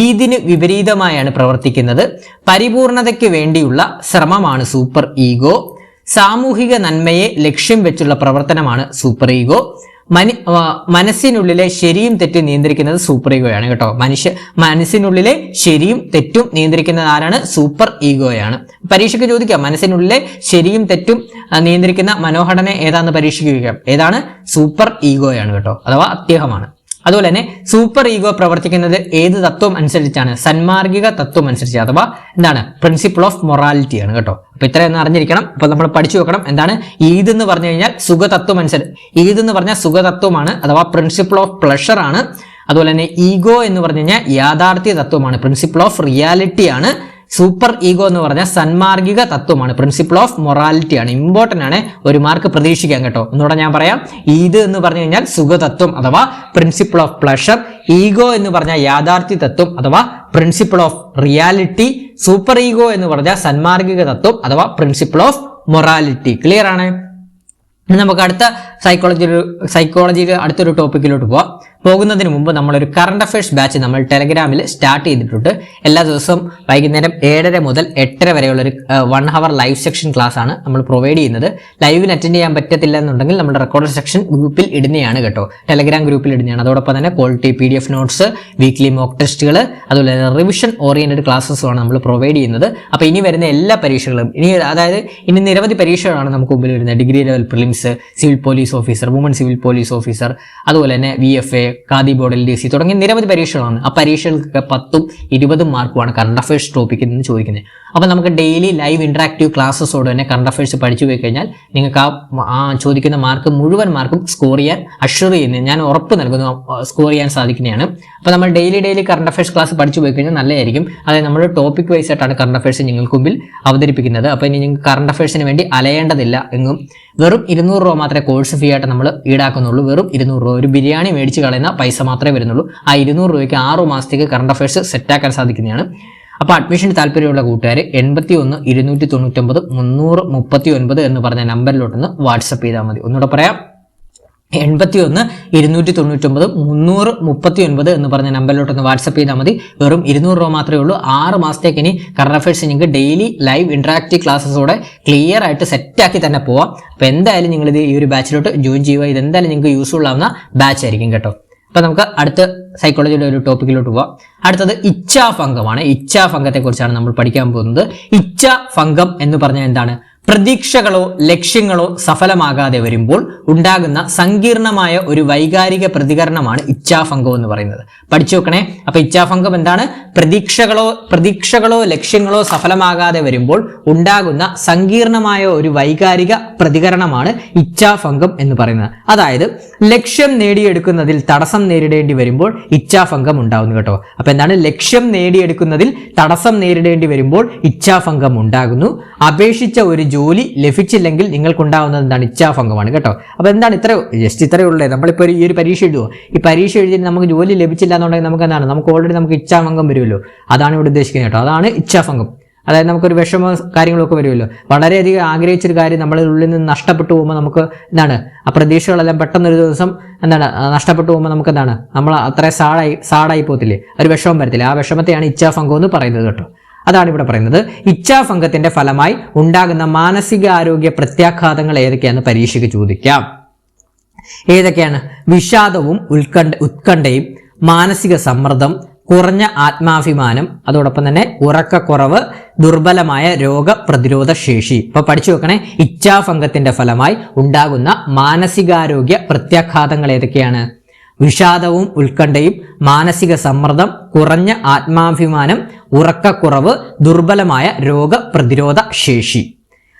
ഇതിന് വിപരീതമായാണ് പ്രവർത്തിക്കുന്നത്. പരിപൂർണതയ്ക്ക് വേണ്ടിയുള്ള ശ്രമമാണ് സൂപ്പർ ഈഗോ. സാമൂഹിക നന്മയെ ലക്ഷ്യം വെച്ചുള്ള പ്രവർത്തനമാണ് സൂപ്പർ ഈഗോ. മനസ്സിനുള്ളിലെ ശരിയും തെറ്റും നിയന്ത്രിക്കുന്നത് സൂപ്പർ ഈഗോയാണ് കേട്ടോ. മനസ്സിനുള്ളിലെ ശരിയും തെറ്റും നിയന്ത്രിക്കുന്നത് ആരാണ്? സൂപ്പർ ഈഗോയാണ്. പരീക്ഷയ്ക്ക് ചോദിക്കാം മനസ്സിനുള്ളിലെ ശരിയും തെറ്റും നിയന്ത്രിക്കുന്ന മനോഘടന ഏതാണെന്ന് പരീക്ഷയ്ക്ക് ചോദിക്കാം. ഏതാണ്? സൂപ്പർ ഈഗോയാണ് കേട്ടോ, അഥവാ അത്യഹമാണ്. അതുപോലെ തന്നെ സൂപ്പർ ഈഗോ പ്രവർത്തിക്കുന്നത് ഏത് തത്വം അനുസരിച്ചാണ്? സന്മാർഗിക തത്വം അനുസരിച്ച് അഥവാ എന്താണ്? പ്രിൻസിപ്പിൾ ഓഫ് മൊറാലിറ്റി ആണ് കേട്ടോ. അപ്പൊ ഇത്രയൊന്നും അറിഞ്ഞിരിക്കണം. അപ്പൊ നമ്മൾ പഠിച്ചു വെക്കണം എന്താണ് ഈദ് എന്ന് പറഞ്ഞു കഴിഞ്ഞാൽ സുഖതത്വം അനുസരിച്ച്. ഈദ് എന്ന് പറഞ്ഞാൽ സുഖതത്വമാണ് അഥവാ പ്രിൻസിപ്പിൾ ഓഫ് പ്ലഷർ ആണ്. അതുപോലെ തന്നെ ഈഗോ എന്ന് പറഞ്ഞു കഴിഞ്ഞാൽ യാഥാർത്ഥ്യ തത്വമാണ്, പ്രിൻസിപ്പിൾ ഓഫ് റിയാലിറ്റി ആണ്. സൂപ്പർ ഈഗോ എന്ന് പറഞ്ഞാൽ സന്മാർഗിക തത്വമാണ്, പ്രിൻസിപ്പിൾ ഓഫ് മൊറാലിറ്റി ആണ്. ഇമ്പോർട്ടന്റ് ആണ്, ഒരു മാർക്ക് പ്രതീക്ഷിക്കാം കേട്ടോ. ഒന്നുകൂടെ ഞാൻ പറയാം. ഇത് എന്ന് പറഞ്ഞു കഴിഞ്ഞാൽ സുഖതത്വം അഥവാ പ്രിൻസിപ്പിൾ ഓഫ് പ്ലഷർ. ഈഗോ എന്ന് പറഞ്ഞാൽ യാഥാർത്ഥ്യ തത്വം അഥവാ principle of reality. Super ego എന്ന് പറഞ്ഞാൽ സന്മാർഗിക തത്വം അഥവാ പ്രിൻസിപ്പിൾ ഓഫ് മൊറാലിറ്റി. ക്ലിയർ ആണ്? നമുക്ക് അടുത്ത സൈക്കോളജിയിൽ അടുത്തൊരു ടോപ്പിക്കിലോട്ട് പോകുന്നതിന് മുമ്പ് നമ്മളൊരു കറണ്ട് അഫയേഴ്സ് ബാച്ച് നമ്മൾ ടെലഗ്രാമിൽ സ്റ്റാർട്ട് ചെയ്തിട്ടുണ്ട്. എല്ലാ ദിവസവും വൈകുന്നേരം 7:30 മുതൽ 8:30 വരെയുള്ള ഒരു 1 hour ലൈവ് സെക്ഷൻ ക്ലാസ് ആണ് നമ്മൾ പ്രൊവൈഡ് ചെയ്യുന്നത്. ലൈവിന് അറ്റൻഡ് ചെയ്യാൻ പറ്റത്തില്ല എന്നുണ്ടെങ്കിൽ നമ്മുടെ റെക്കോർഡ് സെക്ഷൻ ഗ്രൂപ്പിൽ ഇടുന്നതാണ് കേട്ടോ, ടെലഗ്രാം ഗ്രൂപ്പിൽ ഇടുന്നതാണ്. അതോടൊപ്പം തന്നെ quality PDF notes, weekly mock ടെസ്റ്റുകൾ, അതുപോലെ തന്നെ റിവിഷൻ ഓറിയന്റഡ് ക്ലാസ്സസുമാണ് നമ്മൾ പ്രൊവൈഡ് ചെയ്യുന്നത്. അപ്പോൾ ഇനി വരുന്ന എല്ലാ പരീക്ഷകളും ഇനി നിരവധി പരീക്ഷകളാണ് നമുക്ക് മുമ്പിൽ വരുന്നത്. Degree level prelims, civil police officer, woman civil police officer, അതുപോലെ തന്നെ VFA, ഖാദി ബോർഡ്, LDC തുടങ്ങിയ നിരവധി പരീക്ഷകളാണ്. ആ പരീക്ഷകൾക്ക് 10ഉം 20ഉം മാർക്കുമാണ് കറണ്ട് അഫയേഴ്സ് ടോപ്പിക്കിൽ നിന്ന് ചോദിക്കുന്നത്. അപ്പോൾ നമുക്ക് ഡെയിലി ലൈവ് ഇന്ററാക്റ്റീവ് ക്ലാസ്സസോട് തന്നെ കറണ്ട് അഫയേഴ്സ് പഠിച്ചു പോയി കഴിഞ്ഞാൽ നിങ്ങൾക്ക് ആ ചോദിക്കുന്ന മാർക്ക് മുഴുവൻ മാർക്കും സ്കോർ ചെയ്യാൻ അഷ്വർ ചെയ്യുന്നത് ഞാൻ ഉറപ്പ് നൽകുന്നു, സ്കോർ ചെയ്യാൻ സാധിക്കുന്നതാണ്. അപ്പോൾ നമ്മൾ ഡെയിലി കറണ്ട് അഫയേഴ്സ് ക്ലാസ് പഠിച്ചു പോയി കഴിഞ്ഞാൽ നല്ലതായിരിക്കും. അതായത് നമ്മൾ ടോപ്പിക് വൈസ് ആയിട്ടാണ് കറണ്ട് അഫയേഴ്സ് നിങ്ങൾക്ക് മുമ്പിൽ അവതരിപ്പിക്കുന്നത്. അപ്പോൾ ഇനി നിങ്ങൾക്ക് കറണ്ട് അഫയേഴ്സിന് വേണ്ടി അലയേണ്ടതില്ല എങ്ങും. വെറും 200 രൂപ മാത്രമേ കോഴ്സ് ഫീ ആയിട്ട് നമ്മൾ ഈടാക്കുന്നുള്ളൂ. വെറും 200 രൂപ. ഒരു ബിരിയാണി മേടിച്ച് കളയുന്ന പൈസ മാത്രമേ വരുന്നുള്ളൂ. ആ 200 രൂപയ്ക്ക് 6 മാസത്തേക്ക് കറണ്ട് അഫയേഴ്സ് സെറ്റാക്കാൻ സാധിക്കുന്നതാണ്. അപ്പോൾ അഡ്മിഷന് താല്പര്യമുള്ള കൂട്ടുകാർ 81 299 339 എന്ന് പറഞ്ഞ നമ്പറിലോട്ടൊന്ന് വാട്സപ്പ് ചെയ്താൽ മതി. ഒന്നുകൂടെ പറയാം, 81 299 339 എന്ന് പറഞ്ഞ നമ്പറിലോട്ടൊന്ന് വാട്സപ്പ് ചെയ്താൽ മതി. വെറും 200 രൂപ മാത്രമേ ഉള്ളൂ. 6 മാസത്തേക്ക് ഇനി കറണ്ട് അഫയേഴ്സ് നിങ്ങൾക്ക് ഡെയിലി ലൈവ് ഇന്ററാക്റ്റീവ് ക്ലാസ്സസോടെ ക്ലിയർ ആയിട്ട് സെറ്റാക്കി തന്നെ പോവാം. അപ്പോൾ എന്തായാലും നിങ്ങൾ ഈ ഒരു ബാച്ചിലോട്ട് ജോയിൻ ചെയ്യുക. ഇതെന്തായാലും നിങ്ങൾക്ക് യൂസ്ഫുൾ ആവുന്ന ബാച്ച് ആയിരിക്കും കേട്ടോ. അപ്പൊ നമുക്ക് അടുത്ത സൈക്കോളജിയുടെ ഒരു ടോപ്പിക്കിലോട്ട് പോവാം. അടുത്തത് ഇച്ഛാഭംഗമാണ്. ഇച്ഛാഭംഗത്തെ കുറിച്ചാണ് നമ്മൾ പഠിക്കാൻ പോകുന്നത്. ഇച്ഛാഭംഗം എന്ന് പറഞ്ഞാൽ എന്താണ്? പ്രതീക്ഷകളോ ലക്ഷ്യങ്ങളോ സഫലമാകാതെ വരുമ്പോൾ ഉണ്ടാകുന്ന സങ്കീർണമായ ഒരു വൈകാരിക പ്രതികരണമാണ് ഇച്ഛാഭംഗം എന്ന് പറയുന്നത്. പഠിച്ചു വെക്കണേ. അപ്പൊ ഇച്ഛാഭംഗം എന്താണ്? പ്രതീക്ഷകളോ ലക്ഷ്യങ്ങളോ സഫലമാകാതെ വരുമ്പോൾ ഉണ്ടാകുന്ന സങ്കീർണമായ ഒരു വൈകാരിക പ്രതികരണമാണ് ഇച്ഛാഭംഗം എന്ന് പറയുന്നത്. അതായത് ലക്ഷ്യം നേടിയെടുക്കുന്നതിൽ തടസ്സം നേരിടേണ്ടി വരുമ്പോൾ ഇച്ഛാഭംഗം ഉണ്ടാകുന്നു കേട്ടോ. അപ്പൊ എന്താണ്? ലക്ഷ്യം നേടിയെടുക്കുന്നതിൽ തടസ്സം നേരിടേണ്ടി വരുമ്പോൾ ഇച്ഛാഭംഗം ഉണ്ടാകുന്നു. അപേക്ഷിച്ച ഒരു ജോലി ലഭിച്ചില്ലെങ്കിൽ നിങ്ങൾക്കുണ്ടാകുന്നത് എന്താണ്? ഇച്ഛാഭംഗമാണ് കേട്ടോ. അപ്പൊ എന്താണ്? ഇത്രയേ ഉള്ളേ. നമ്മളിപ്പോൾ ഈ ഒരു പരീക്ഷ എഴുതുമോ? ഈ പരീക്ഷ എഴുതി നമുക്ക് ജോലി ലഭിച്ചില്ല എന്നുണ്ടെങ്കിൽ നമുക്ക് എന്താണ്? നമുക്ക് ഓൾറെഡി നമുക്ക് ഇച്ഛാഭംഗം വരുമല്ലോ. അതാണ് ഇവിടെ ഉദ്ദേശിക്കുന്നത് കേട്ടോ. അതാണ് ഇച്ഛാഭംഗം. അതായത് നമുക്കൊരു വിഷമോ കാര്യങ്ങളൊക്കെ വരുമല്ലോ. വളരെയധികം ആഗ്രഹിച്ചൊരു കാര്യം നമ്മളുടെ ഉള്ളിൽ നിന്ന് നഷ്ടപ്പെട്ടു പോകുമ്പോൾ നമുക്ക് എന്താണ്? ആ പ്രതീക്ഷകളെല്ലാം പെട്ടെന്നൊരു ദിവസം എന്താണ് നഷ്ടപ്പെട്ടു പോകുമ്പോൾ നമുക്ക് എന്താണ്? നമ്മൾ അത്ര സാടായി പോകത്തില്ലേ? ഒരു വിഷമം വരത്തില്ലേ? ആ വിഷമത്തെയാണ് ഇച്ഛാഭംഗം എന്ന് പറയുന്നത് കേട്ടോ. അതാണ് ഇവിടെ പറയുന്നത്. ഇച്ഛാഭംഗത്തിന്റെ ഫലമായി ഉണ്ടാകുന്ന മാനസികാരോഗ്യ പ്രത്യാഘാതങ്ങൾ ഏതൊക്കെയാണെന്ന് പരീക്ഷയ്ക്ക് ചോദിക്കാം. ഏതൊക്കെയാണ്? വിഷാദവും ഉത്കണ്ഠയും, മാനസിക സമ്മർദ്ദം, കുറഞ്ഞ ആത്മാഭിമാനം, അതോടൊപ്പം തന്നെ ഉറക്കക്കുറവ്, ദുർബലമായ രോഗപ്രതിരോധ ശേഷി. ഇപ്പൊ പഠിച്ചു വെക്കണേ. ഇച്ഛാഭംഗത്തിന്റെ ഫലമായി ഉണ്ടാകുന്ന മാനസികാരോഗ്യ പ്രത്യാഘാതങ്ങൾ ഏതൊക്കെയാണ്? വിഷാദവും ഉത്കണ്ഠയും, മാനസിക സമ്മർദ്ദം, കുറഞ്ഞ ആത്മാഭിമാനം, ഉറക്കക്കുറവ്, ദുർബലമായ രോഗപ്രതിരോധ ശേഷി.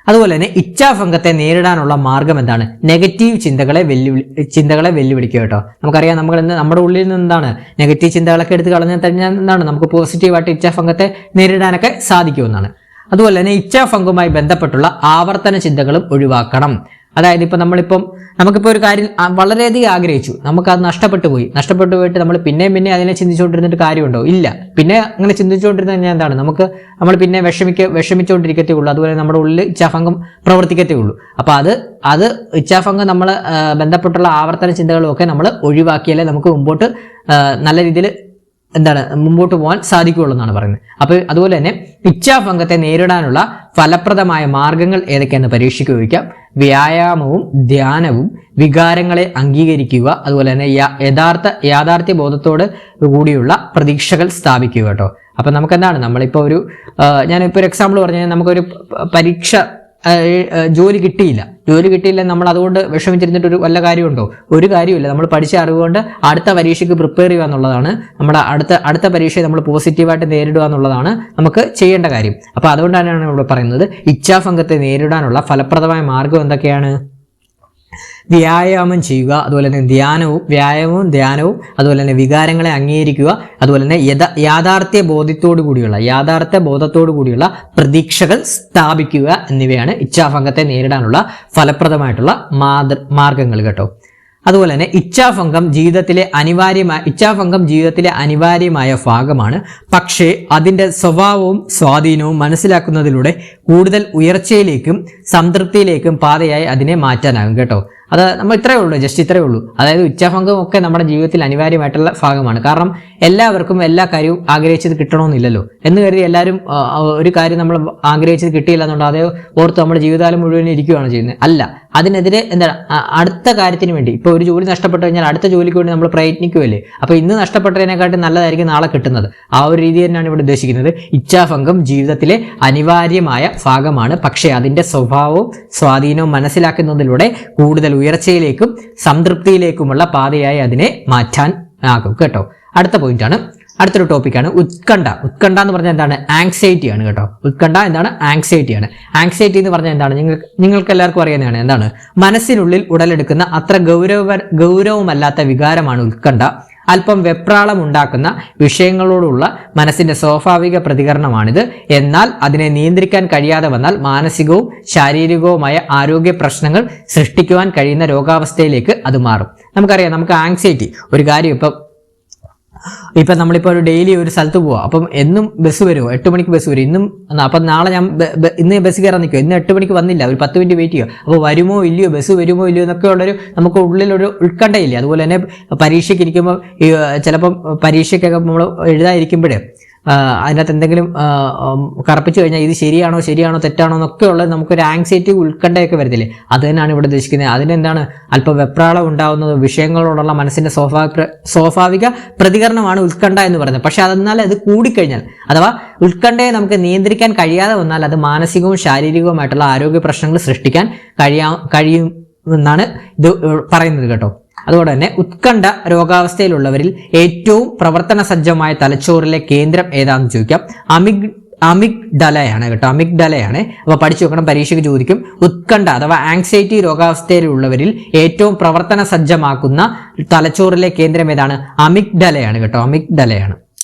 അതുപോലെ തന്നെ ഇച്ഛാഭംഗത്തെ നേരിടാനുള്ള മാർഗം എന്താണ്? നെഗറ്റീവ് ചിന്തകളെ വെല്ലുവിളിക്കുക കേട്ടോ. നമുക്കറിയാം നമ്മുടെ ഉള്ളിൽ നിന്ന് എന്താണ് നെഗറ്റീവ് ചിന്തകളൊക്കെ എടുത്ത് കളഞ്ഞാൽ കഴിഞ്ഞാൽ എന്താണ് നമുക്ക് പോസിറ്റീവായിട്ട് ഇച്ഛാഭംഗത്തെ നേരിടാനൊക്കെ സാധിക്കുമെന്നാണ്. അതുപോലെ തന്നെ ഇച്ഛാഭംഗവുമായി ബന്ധപ്പെട്ടുള്ള ആവർത്തന ചിന്തകളും ഒഴിവാക്കണം. അതായത് ഇപ്പൊ നമുക്കിപ്പോൾ ഒരു കാര്യം വളരെയധികം ആഗ്രഹിച്ചു, നമുക്കത് നഷ്ടപ്പെട്ടു പോയിട്ട് നമ്മൾ പിന്നെ അതിനെ ചിന്തിച്ചുകൊണ്ടിരുന്നിട്ട് കാര്യമുണ്ടോ? ഇല്ല. പിന്നെ അങ്ങനെ ചിന്തിച്ചുകൊണ്ടിരുന്ന കഴിഞ്ഞാൽ എന്താണ്? നമ്മൾ പിന്നെ വിഷമിച്ചുകൊണ്ടിരിക്കത്തേ ഉള്ളൂ. അതുപോലെ നമ്മുടെ ഉള്ളിൽ ഇച്ഛാഭംഗം പ്രവർത്തിക്കത്തേ ഉള്ളൂ. അപ്പൊ അത് ഇച്ഛാഭംഗം നമ്മൾ ബന്ധപ്പെട്ടുള്ള ആവർത്തന ചിന്തകളും ഒക്കെ നമ്മൾ ഒഴിവാക്കിയാലേ നമുക്ക് മുമ്പോട്ട് നല്ല രീതിയിൽ മുമ്പോട്ട് പോകാൻ സാധിക്കുകയുള്ളൂ എന്നാണ് പറയുന്നത്. അപ്പൊ അതുപോലെ തന്നെ ഇച്ഛാഭംഗത്തെ നേരിടാനുള്ള ഫലപ്രദമായ മാർഗങ്ങൾ ഏതൊക്കെയാണെന്ന് പരീക്ഷയ്ക്ക് ചോദിക്കാം. വ്യായാമവും ധ്യാനവും, വികാരങ്ങളെ അംഗീകരിക്കുക, അതുപോലെ തന്നെ യാഥാർത്ഥ്യ ബോധത്തോട് കൂടിയുള്ള പ്രതീക്ഷകൾ സ്ഥാപിക്കുക കേട്ടോ. അപ്പൊ നമുക്കെന്താണ്? ഞാനിപ്പോ ഒരു എക്സാമ്പിൾ പറഞ്ഞു കഴിഞ്ഞാൽ നമുക്കൊരു പരീക്ഷ ജോലി കിട്ടിയില്ല നമ്മൾ അതുകൊണ്ട് വിഷമിച്ചിരുന്നിട്ട് വല്ല കാര്യമുണ്ടോ? ഒരു കാര്യമില്ല. നമ്മൾ പഠിച്ച അറിവുകൊണ്ട് അടുത്ത പരീക്ഷയ്ക്ക് പ്രിപ്പയർ ചെയ്യുക എന്നുള്ളതാണ് നമ്മുടെ അടുത്ത പരീക്ഷയെ നമ്മൾ പോസിറ്റീവായിട്ട് നേരിടുക എന്നുള്ളതാണ് നമുക്ക് ചെയ്യേണ്ട കാര്യം. അപ്പൊ അതുകൊണ്ടാണ് ഇവിടെ പറയുന്നത് ഇച്ഛാഭംഗത്തെ നേരിടാനുള്ള ഫലപ്രദമായ മാർഗം എന്തൊക്കെയാണ്? വ്യായാമം ചെയ്യുക, അതുപോലെ തന്നെ വ്യായാമവും അതുപോലെ തന്നെ വികാരങ്ങളെ അംഗീകരിക്കുക, അതുപോലെ തന്നെ യാഥാർത്ഥ്യ ബോധത്തോടു കൂടിയുള്ള പ്രതീക്ഷകൾ സ്ഥാപിക്കുക എന്നിവയാണ് ഇച്ഛാഭംഗത്തെ നേരിടാനുള്ള ഫലപ്രദമായിട്ടുള്ള മാർഗങ്ങൾ കേട്ടോ. അതുപോലെ തന്നെ ഇച്ഛാഭംഗം ജീവിതത്തിലെ അനിവാര്യമായ ഭാഗമാണ്. പക്ഷേ അതിൻ്റെ സ്വഭാവവും സ്വാധീനവും മനസ്സിലാക്കുന്നതിലൂടെ കൂടുതൽ ഉയർച്ചയിലേക്കും സംതൃപ്തിയിലേക്കും പാതയായി അതിനെ മാറ്റാനാകും കേട്ടോ. അത് നമ്മൾ ഇത്രയേ ഉള്ളൂ. അതായത് ഇച്ഛാഭംഗം ഒക്കെ നമ്മുടെ ജീവിതത്തിൽ അനിവാര്യമായിട്ടുള്ള ഭാഗമാണ്. കാരണം എല്ലാവർക്കും എല്ലാ കാര്യവും ആഗ്രഹിച്ചത് കിട്ടണമെന്നില്ലല്ലോ എന്ന് കരുതി എല്ലാവരും ഒരു കാര്യം നമ്മൾ ആഗ്രഹിച്ചത് കിട്ടിയില്ല എന്നുണ്ടോ അതേ ഓർത്ത് നമ്മുടെ ജീവിതകാലം മുഴുവൻ ഇരിക്കുകയാണ് ചെയ്യുന്നത്. അല്ല, അതിനെതിരെ എന്താണ് അടുത്ത കാര്യത്തിന് വേണ്ടി. ഇപ്പോൾ ഒരു ജോലി നഷ്ടപ്പെട്ടു കഴിഞ്ഞാൽ അടുത്ത ജോലിക്ക് വേണ്ടി നമ്മൾ പ്രയത്നിക്കുമല്ലേ. അപ്പോൾ ഇന്ന് നഷ്ടപ്പെട്ടതിനെക്കാട്ടും നല്ലതായിരിക്കും നാളെ കിട്ടുന്നത്. ആ ഒരു രീതി തന്നെയാണ് ഇവിടെ ഉദ്ദേശിക്കുന്നത്. ഇച്ഛാഭംഗം ജീവിതത്തിലെ അനിവാര്യമായ ഭാഗമാണ്. പക്ഷേ അതിൻ്റെ സ്വഭാവവും സ്വാധീനവും മനസ്സിലാക്കുന്നതിലൂടെ കൂടുതൽ ഉയർച്ചയിലേക്കും സംതൃപ്തിയിലേക്കുമുള്ള പാതയായി അതിനെ മാറ്റാൻ ആകും കേട്ടോ. അടുത്തൊരു ടോപ്പിക്കാണ് ഉത്കണ്ഠ. ഉത്കണ്ഠ എന്ന് പറഞ്ഞാൽ എന്താണ്? ആങ്സൈറ്റി ആണ് കേട്ടോ. ഉത്കണ്ഠ എന്താണ്? ആങ്സൈറ്റി എന്ന് പറഞ്ഞാൽ എന്താണ്? നിങ്ങൾക്ക് എല്ലാവർക്കും അറിയുന്നതാണ്. എന്താണ്? മനസ്സിനുള്ളിൽ ഉടലെടുക്കുന്ന അത്ര ഗൗരവമല്ലാത്ത വികാരമാണ് ഉത്കണ്ഠ. അല്പം വെപ്രാളം ഉണ്ടാക്കുന്ന വിഷയങ്ങളോടുള്ള മനസ്സിന്റെ സ്വാഭാവിക പ്രതികരണമാണിത്. എന്നാൽ അതിനെ നിയന്ത്രിക്കാൻ കഴിയാതെ വന്നാൽ മാനസികവും ശാരീരികവുമായ ആരോഗ്യ പ്രശ്നങ്ങൾ സൃഷ്ടിക്കുവാൻ കഴിയുന്ന രോഗാവസ്ഥയിലേക്ക് അത് മാറും. നമുക്കറിയാം, നമുക്ക് ആങ്സൈറ്റി ഒരു കാര്യം ഇപ്പം നമ്മളിപ്പോൾ ഒരു ഡെയിലി ഒരു സ്ഥലത്ത് പോവാം. അപ്പം എന്നും ബസ് വരുമോ? 8 മണിക്ക് ബസ് വരും. അപ്പം നാളെ ഞാൻ ഇന്ന് ബസ് കയറാൻ നിൽക്കുമോ? ഇന്ന് 8 മണിക്ക് വന്നില്ല, ഒരു 10 മിനിറ്റ് വെയിറ്റ് ചെയ്യുക. അപ്പോൾ ബസ് വരുമോ ഇല്ലയോ എന്നൊക്കെ ഉള്ളൊരു നമുക്ക് ഉള്ളിലൊരു ഉത്കണ്ഠയില്ലേ. അതുപോലെ തന്നെ പരീക്ഷയ്ക്ക് ഇരിക്കുമ്പോൾ ചിലപ്പം പരീക്ഷയ്ക്കൊക്കെ നമ്മൾ എഴുതാതിരിക്കുമ്പോഴേ അതിനകത്ത് എന്തെങ്കിലും കറപ്പിച്ചു കഴിഞ്ഞാൽ ഇത് ശരിയാണോ തെറ്റാണോ എന്നൊക്കെ ഉള്ളത് നമുക്കൊരു ആങ്സൈറ്റി ഉത്കണ്ഠയൊക്കെ വരുന്നില്ലേ. അത് തന്നെയാണ് ഇവിടെ ഉദ്ദേശിക്കുന്നത്. അതിനെന്താണ്? അല്പം വെപ്രാളം ഉണ്ടാകുന്നത് വിഷയങ്ങളോടുള്ള മനസ്സിന്റെ സ്വാഭാവിക പ്രതികരണമാണ് ഉത്കണ്ഠ എന്ന് പറയുന്നത്. പക്ഷെ അതെന്നാൽ അത് കൂടിക്കഴിഞ്ഞാൽ അഥവാ ഉത്കണ്ഠയെ നമുക്ക് നിയന്ത്രിക്കാൻ കഴിയാതെ വന്നാൽ അത് മാനസികവും ശാരീരികവുമായിട്ടുള്ള ആരോഗ്യ പ്രശ്നങ്ങൾ സൃഷ്ടിക്കാൻ കഴിയുമെന്നാണ് ഇത് പറയുന്നത് കേട്ടോ. അതുകൊണ്ട് തന്നെ ഉത്കണ്ഠ രോഗാവസ്ഥയിലുള്ളവരിൽ ഏറ്റവും പ്രവർത്തന സജ്ജമായ തലച്ചോറിലെ കേന്ദ്രം ഏതാണെന്ന് ചോദിക്കാം. അമിഗ്ഡലയാണ് കേട്ടോ. അമിഗ്ഡലയാണ്. അപ്പോൾ പഠിച്ചു വെക്കണം, പരീക്ഷയ്ക്ക് ചോദിക്കും. ഉത്കണ്ഠ അഥവാ ആങ്സൈറ്റി രോഗാവസ്ഥയിലുള്ളവരിൽ ഏറ്റവും പ്രവർത്തന സജ്ജമാക്കുന്ന തലച്ചോറിലെ കേന്ദ്രം ഏതാണ്? അമിഗ്ഡലയാണ് കേട്ടോ. അമിഗ്ഡലയാണ്.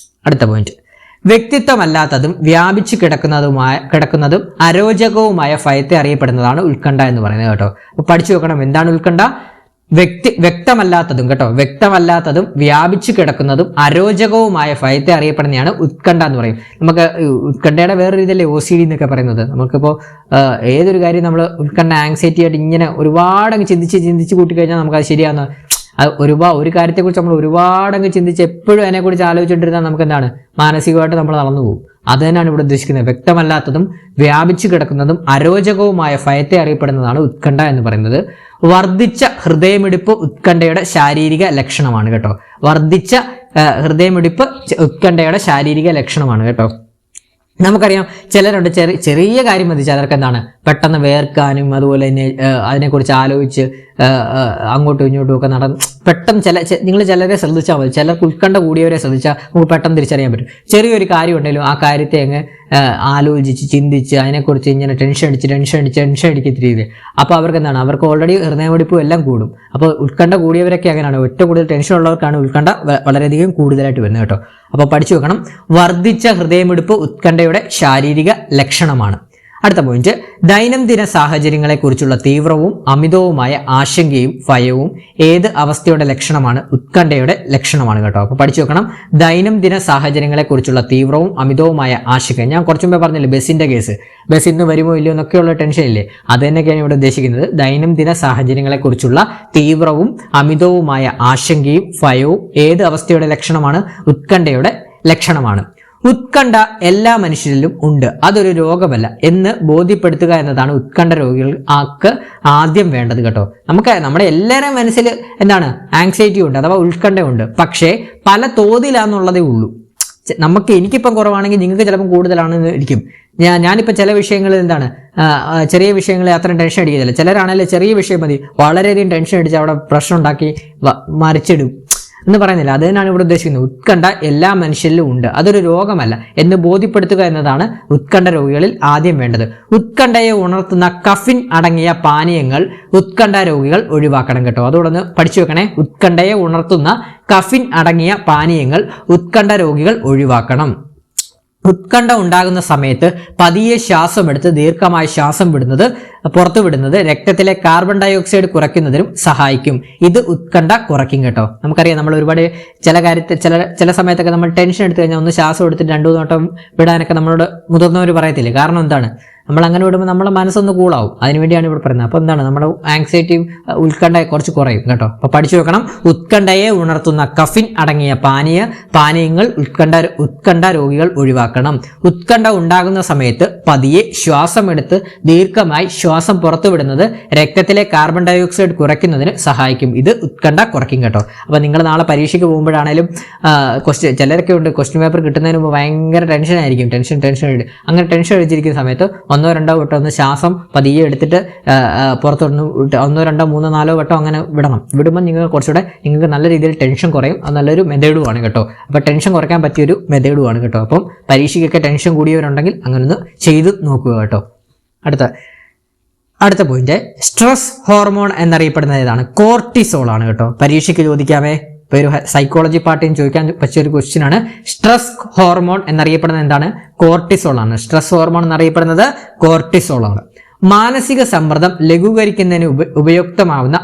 അടുത്ത പോയിന്റ്, വ്യക്തിത്വമല്ലാത്തതും വ്യാപിച്ചു കിടക്കുന്നതും അരോചകവുമായ ഭയത്തെ അറിയപ്പെടുന്നതാണ് ഉത്കണ്ഠ എന്ന് പറയുന്നത് കേട്ടോ. അപ്പോൾ പഠിച്ചു വെക്കണം, എന്താണ് ഉത്കണ്ഠ? വ്യക്തമല്ലാത്തതും വ്യാപിച്ചു കിടക്കുന്നതും അരോചകവുമായ ഭയത്തെ അറിയപ്പെടുന്നതാണ് ഉത്കണ്ഠ എന്ന് പറയും. നമുക്ക് ഉത്കണ്ഠയുടെ വേറെ രീതിയല്ലേ OCD എന്നൊക്കെ പറയുന്നത്. നമുക്കിപ്പോൾ ഏതൊരു കാര്യം നമ്മൾ ഉത്കണ്ഠ ആങ്സൈറ്റി ആയിട്ട് ഇങ്ങനെ ഒരുപാടങ്ങ് ചിന്തിച്ച് കൂട്ടിക്കഴിഞ്ഞാൽ നമുക്കത് ശരിയാവുന്ന ഒരു കാര്യത്തെക്കുറിച്ച് നമ്മൾ ഒരുപാടങ്ങ് ചിന്തിച്ച് എപ്പോഴും അതിനെക്കുറിച്ച് ആലോചിച്ചുകൊണ്ടിരുന്നാൽ നമുക്ക് എന്താണ്? മാനസികമായിട്ട് നമ്മൾ നടന്നു പോകും. അത് തന്നെയാണ് ഇവിടെ ഉദ്ദേശിക്കുന്നത്. വ്യക്തമല്ലാത്തതും വ്യാപിച്ചു കിടക്കുന്നതും അരോചകവുമായ ഭയത്തെ അറിയപ്പെടുന്നതാണ് ഉത്കണ്ഠ എന്ന് പറയുന്നത്. വർദ്ധിച്ച ഹൃദയമിടിപ്പ് ഉത്കണ്ഠയുടെ ശാരീരിക ലക്ഷണമാണ് കേട്ടോ. വർദ്ധിച്ച ഹൃദയമിടിപ്പ് ഉത്കണ്ഠയുടെ ശാരീരിക ലക്ഷണമാണ് കേട്ടോ. നമുക്കറിയാം, ചിലരുണ്ട് ചെറിയ കാര്യം മതി ചിലർക്ക് എന്താണ് പെട്ടെന്ന് വേർക്കാനും അതുപോലെ തന്നെ അതിനെക്കുറിച്ച് ആലോചിച്ച് അങ്ങോട്ടും ഇങ്ങോട്ടും ഒക്കെ പെട്ടെന്ന് നിങ്ങൾ ചിലരെ ശ്രദ്ധിച്ചാൽ മതി. ചിലർക്ക് ഉത്കണ്ഠ കൂടിയവരെ ശ്രദ്ധിച്ചാൽ നമുക്ക് പെട്ടെന്ന് തിരിച്ചറിയാൻ പറ്റും. ചെറിയൊരു കാര്യം ഉണ്ടെങ്കിലും ആ കാര്യത്തെ അങ്ങ് ആലോചിച്ച് ചിന്തിച്ച് അതിനെക്കുറിച്ച് ഇങ്ങനെ ടെൻഷൻ അടിക്കത്തില്ല രീതി. അപ്പോൾ അവർക്ക് എന്താണ്? അവർക്ക് ഓൾറെഡി ഹൃദയമിടിപ്പും എല്ലാം കൂടും. അപ്പോൾ ഉത്കണ്ഠ കൂടിയവരൊക്കെ അങ്ങനെയാണ്. ഏറ്റവും കൂടുതൽ ടെൻഷൻ ഉള്ളവർക്കാണ് ഉത്കണ്ഠ വളരെയധികം കൂടുതലായിട്ട് വരുന്നത് കേട്ടോ. അപ്പോൾ പഠിച്ചു വെക്കണം, വർദ്ധിച്ച ഹൃദയമിടിപ്പ് ഉത്കണ്ഠയുടെ ശാരീരിക ലക്ഷണമാണ്. അടുത്ത പോയിന്റ്, ദൈനംദിന സാഹചര്യങ്ങളെക്കുറിച്ചുള്ള തീവ്രവും അമിതവുമായ ആശങ്കയും ഭയവും ഏത് അവസ്ഥയുടെ ലക്ഷണമാണ്? ഉത്കണ്ഠയുടെ ലക്ഷണമാണ് കേട്ടോ. അപ്പോൾ പഠിച്ചു വെക്കണം, ദൈനംദിന സാഹചര്യങ്ങളെക്കുറിച്ചുള്ള തീവ്രവും അമിതവുമായ ആശങ്ക. ഞാൻ കുറച്ചു മുമ്പേ പറഞ്ഞില്ലേ ബസ്സിന്റെ കേസ്, ബസ് ഇന്ന് വരുമോ ഇല്ലയോ എന്നൊക്കെയുള്ള ടെൻഷൻ ഇല്ലേ, അത് തന്നെയൊക്കെയാണ് ഇവിടെ ഉദ്ദേശിക്കുന്നത്. ദൈനംദിന സാഹചര്യങ്ങളെക്കുറിച്ചുള്ള തീവ്രവും അമിതവുമായ ആശങ്കയും ഭയവും ഏത് അവസ്ഥയുടെ ലക്ഷണമാണ്? ഉത്കണ്ഠയുടെ ലക്ഷണമാണ്. ഉത്കണ്ഠ എല്ലാ മനുഷ്യരിലും ഉണ്ട്, അതൊരു രോഗമല്ല എന്ന് ബോധ്യപ്പെടുത്തുക എന്നതാണ് ഉത്കണ്ഠ രോഗികൾക്ക് ആദ്യം വേണ്ടത് കേട്ടോ. നമ്മുടെ എല്ലാവരുടെയും മനസ്സിൽ എന്താണ്? ആങ്സൈറ്റി ഉണ്ട് അഥവാ ഉത്കണ്ഠയുണ്ട്. പക്ഷേ പല തോതിലാണെന്നുള്ളതേ ഉള്ളൂ. എനിക്കിപ്പം കുറവാണെങ്കിൽ നിങ്ങൾക്ക് ചിലപ്പം കൂടുതലാണെന്ന് ഇരിക്കും. ഞാനിപ്പോൾ ചില വിഷയങ്ങളിൽ എന്താണ് ചെറിയ വിഷയങ്ങളിൽ അത്രയും ടെൻഷൻ അടിക്കുന്നില്ല. ചിലരാണെങ്കിൽ ചെറിയ വിഷയം മതി വളരെയധികം ടെൻഷൻ അടിച്ച് അവിടെ പ്രശ്നം ഉണ്ടാക്കി മറിച്ചിടും. എന്ന് പറയുന്നില്ല. അത് തന്നെയാണ് ഇവിടെ ഉദ്ദേശിക്കുന്നത്. ഉത്കണ്ഠ എല്ലാ മനുഷ്യരിലും ഉണ്ട്, അതൊരു രോഗമല്ല എന്ന് ബോധ്യപ്പെടുത്തുക എന്നതാണ് ഉത്കണ്ഠ രോഗികളിൽ ആദ്യം വേണ്ടത്. ഉത്കണ്ഠയെ ഉണർത്തുന്ന കഫിൻ അടങ്ങിയ പാനീയങ്ങൾ ഉത്കണ്ഠ രോഗികൾ ഒഴിവാക്കണം കേട്ടോ. അതോടൊന്ന് പഠിച്ചു വെക്കണേ. ഉത്കണ്ഠയെ ഉണർത്തുന്ന കഫിൻ അടങ്ങിയ പാനീയങ്ങൾ ഉത്കണ്ഠ രോഗികൾ ഒഴിവാക്കണം. ഉത്കണ്ഠ ഉണ്ടാകുന്ന സമയത്ത് പതിയെ ശ്വാസമെടുത്ത് ദീർഘമായി ശ്വാസം പുറത്തു വിടുന്നത് രക്തത്തിലെ കാർബൺ ഡൈ ഓക്സൈഡ് കുറയ്ക്കുന്നതിനും സഹായിക്കും. ഇത് ഉത്കണ്ഠ കുറയ്ക്കും കേട്ടോ. നമുക്കറിയാം, നമ്മൾ ഒരുപാട് ചില സമയത്തൊക്കെ നമ്മൾ ടെൻഷൻ എടുത്തു കഴിഞ്ഞാൽ ഒന്ന് ശ്വാസം എടുത്തിട്ട് 2-3 വട്ടം വിടാനൊക്കെ നമ്മളോട് മുതിർന്നവർ പറയത്തില്ലേ. കാരണം എന്താണ്? നമ്മൾ അങ്ങനെ വിടുമ്പോൾ നമ്മുടെ മനസ്സൊന്ന് കൂളാവും. അതിനുവേണ്ടിയാണ് ഇവിടെ പറയുന്നത്. അപ്പോൾ എന്താണ്, നമ്മുടെ ആങ്സൈറ്റിയും ഉത്കണ്ഠ കുറച്ച് കുറയും കേട്ടോ. അപ്പോൾ പഠിച്ചു വെക്കണം. ഉത്കണ്ഠയെ ഉണർത്തുന്ന കഫിൻ അടങ്ങിയ പാനീയങ്ങൾ ഉത്കണ്ഠ രോഗികൾ ഒഴിവാക്കണം. ഉത്കണ്ഠ ഉണ്ടാകുന്ന സമയത്ത് പതിയെ ശ്വാസമെടുത്ത് ദീർഘമായി ശ്വാസം പുറത്തു വിടുന്നത് രക്തത്തിലെ കാർബൺ ഡൈ ഓക്സൈഡ് കുറയ്ക്കുന്നതിന് സഹായിക്കും. ഇത് ഉത്കണ്ഠ കുറയ്ക്കും കേട്ടോ. അപ്പോൾ നിങ്ങൾ നാളെ പരീക്ഷയ്ക്ക് പോകുമ്പോഴാണേലും ചിലരൊക്കെ ഉണ്ട്, ക്വസ്റ്റ്യൻ പേപ്പർ കിട്ടുന്നതിന് മുമ്പ് ഭയങ്കര ടെൻഷനായിരിക്കും. ടെൻഷൻ അങ്ങനെ ടെൻഷൻ അടിച്ചിരിക്കുന്ന സമയത്ത് 1-2 വട്ടം ഒന്ന് ശ്വാസം പതിയെ എടുത്തിട്ട് പുറത്തുവിടുന്നു. 1-2-3-4 വട്ടം അങ്ങനെ വിടുമ്പോൾ നിങ്ങൾക്ക് നല്ല രീതിയിൽ ടെൻഷൻ കുറയും. അത് നല്ലൊരു മെത്തേഡുമാണ് കേട്ടോ. അപ്പോൾ ടെൻഷൻ കുറയ്ക്കാൻ പറ്റിയൊരു മെത്തേഡുമാണ് കേട്ടോ. അപ്പം പരീക്ഷയ്ക്കൊക്കെ ടെൻഷൻ കൂടിയവരുണ്ടെങ്കിൽ അങ്ങനെ ഒന്ന് ചെയ്ത് നോക്കുക കേട്ടോ. അടുത്ത പോയിന്റ്, സ്ട്രെസ് ഹോർമോൺ എന്നറിയപ്പെടുന്നത് ഏതാണ്? കോർട്ടിസോൾ ആണ് കേട്ടോ. പരീക്ഷയ്ക്ക് ചോദിക്കാമേ. ഇപ്പോൾ ഒരു സൈക്കോളജി പാർട്ടിയും ചോദിക്കാൻ പറ്റിയൊരു ക്വസ്റ്റ്യൻ ആണ്. സ്ട്രെസ് ഹോർമോൺ എന്നറിയപ്പെടുന്നത് എന്താണ്? കോർട്ടിസോൾ ആണ്. സ്ട്രെസ് ഹോർമോൺ എന്നറിയപ്പെടുന്നത് കോർട്ടിസോൾ ആണ്. മാനസിക സമ്മർദ്ദം ലഘൂകരിക്കുന്നതിന് ഉപയുക്തമാവുന്ന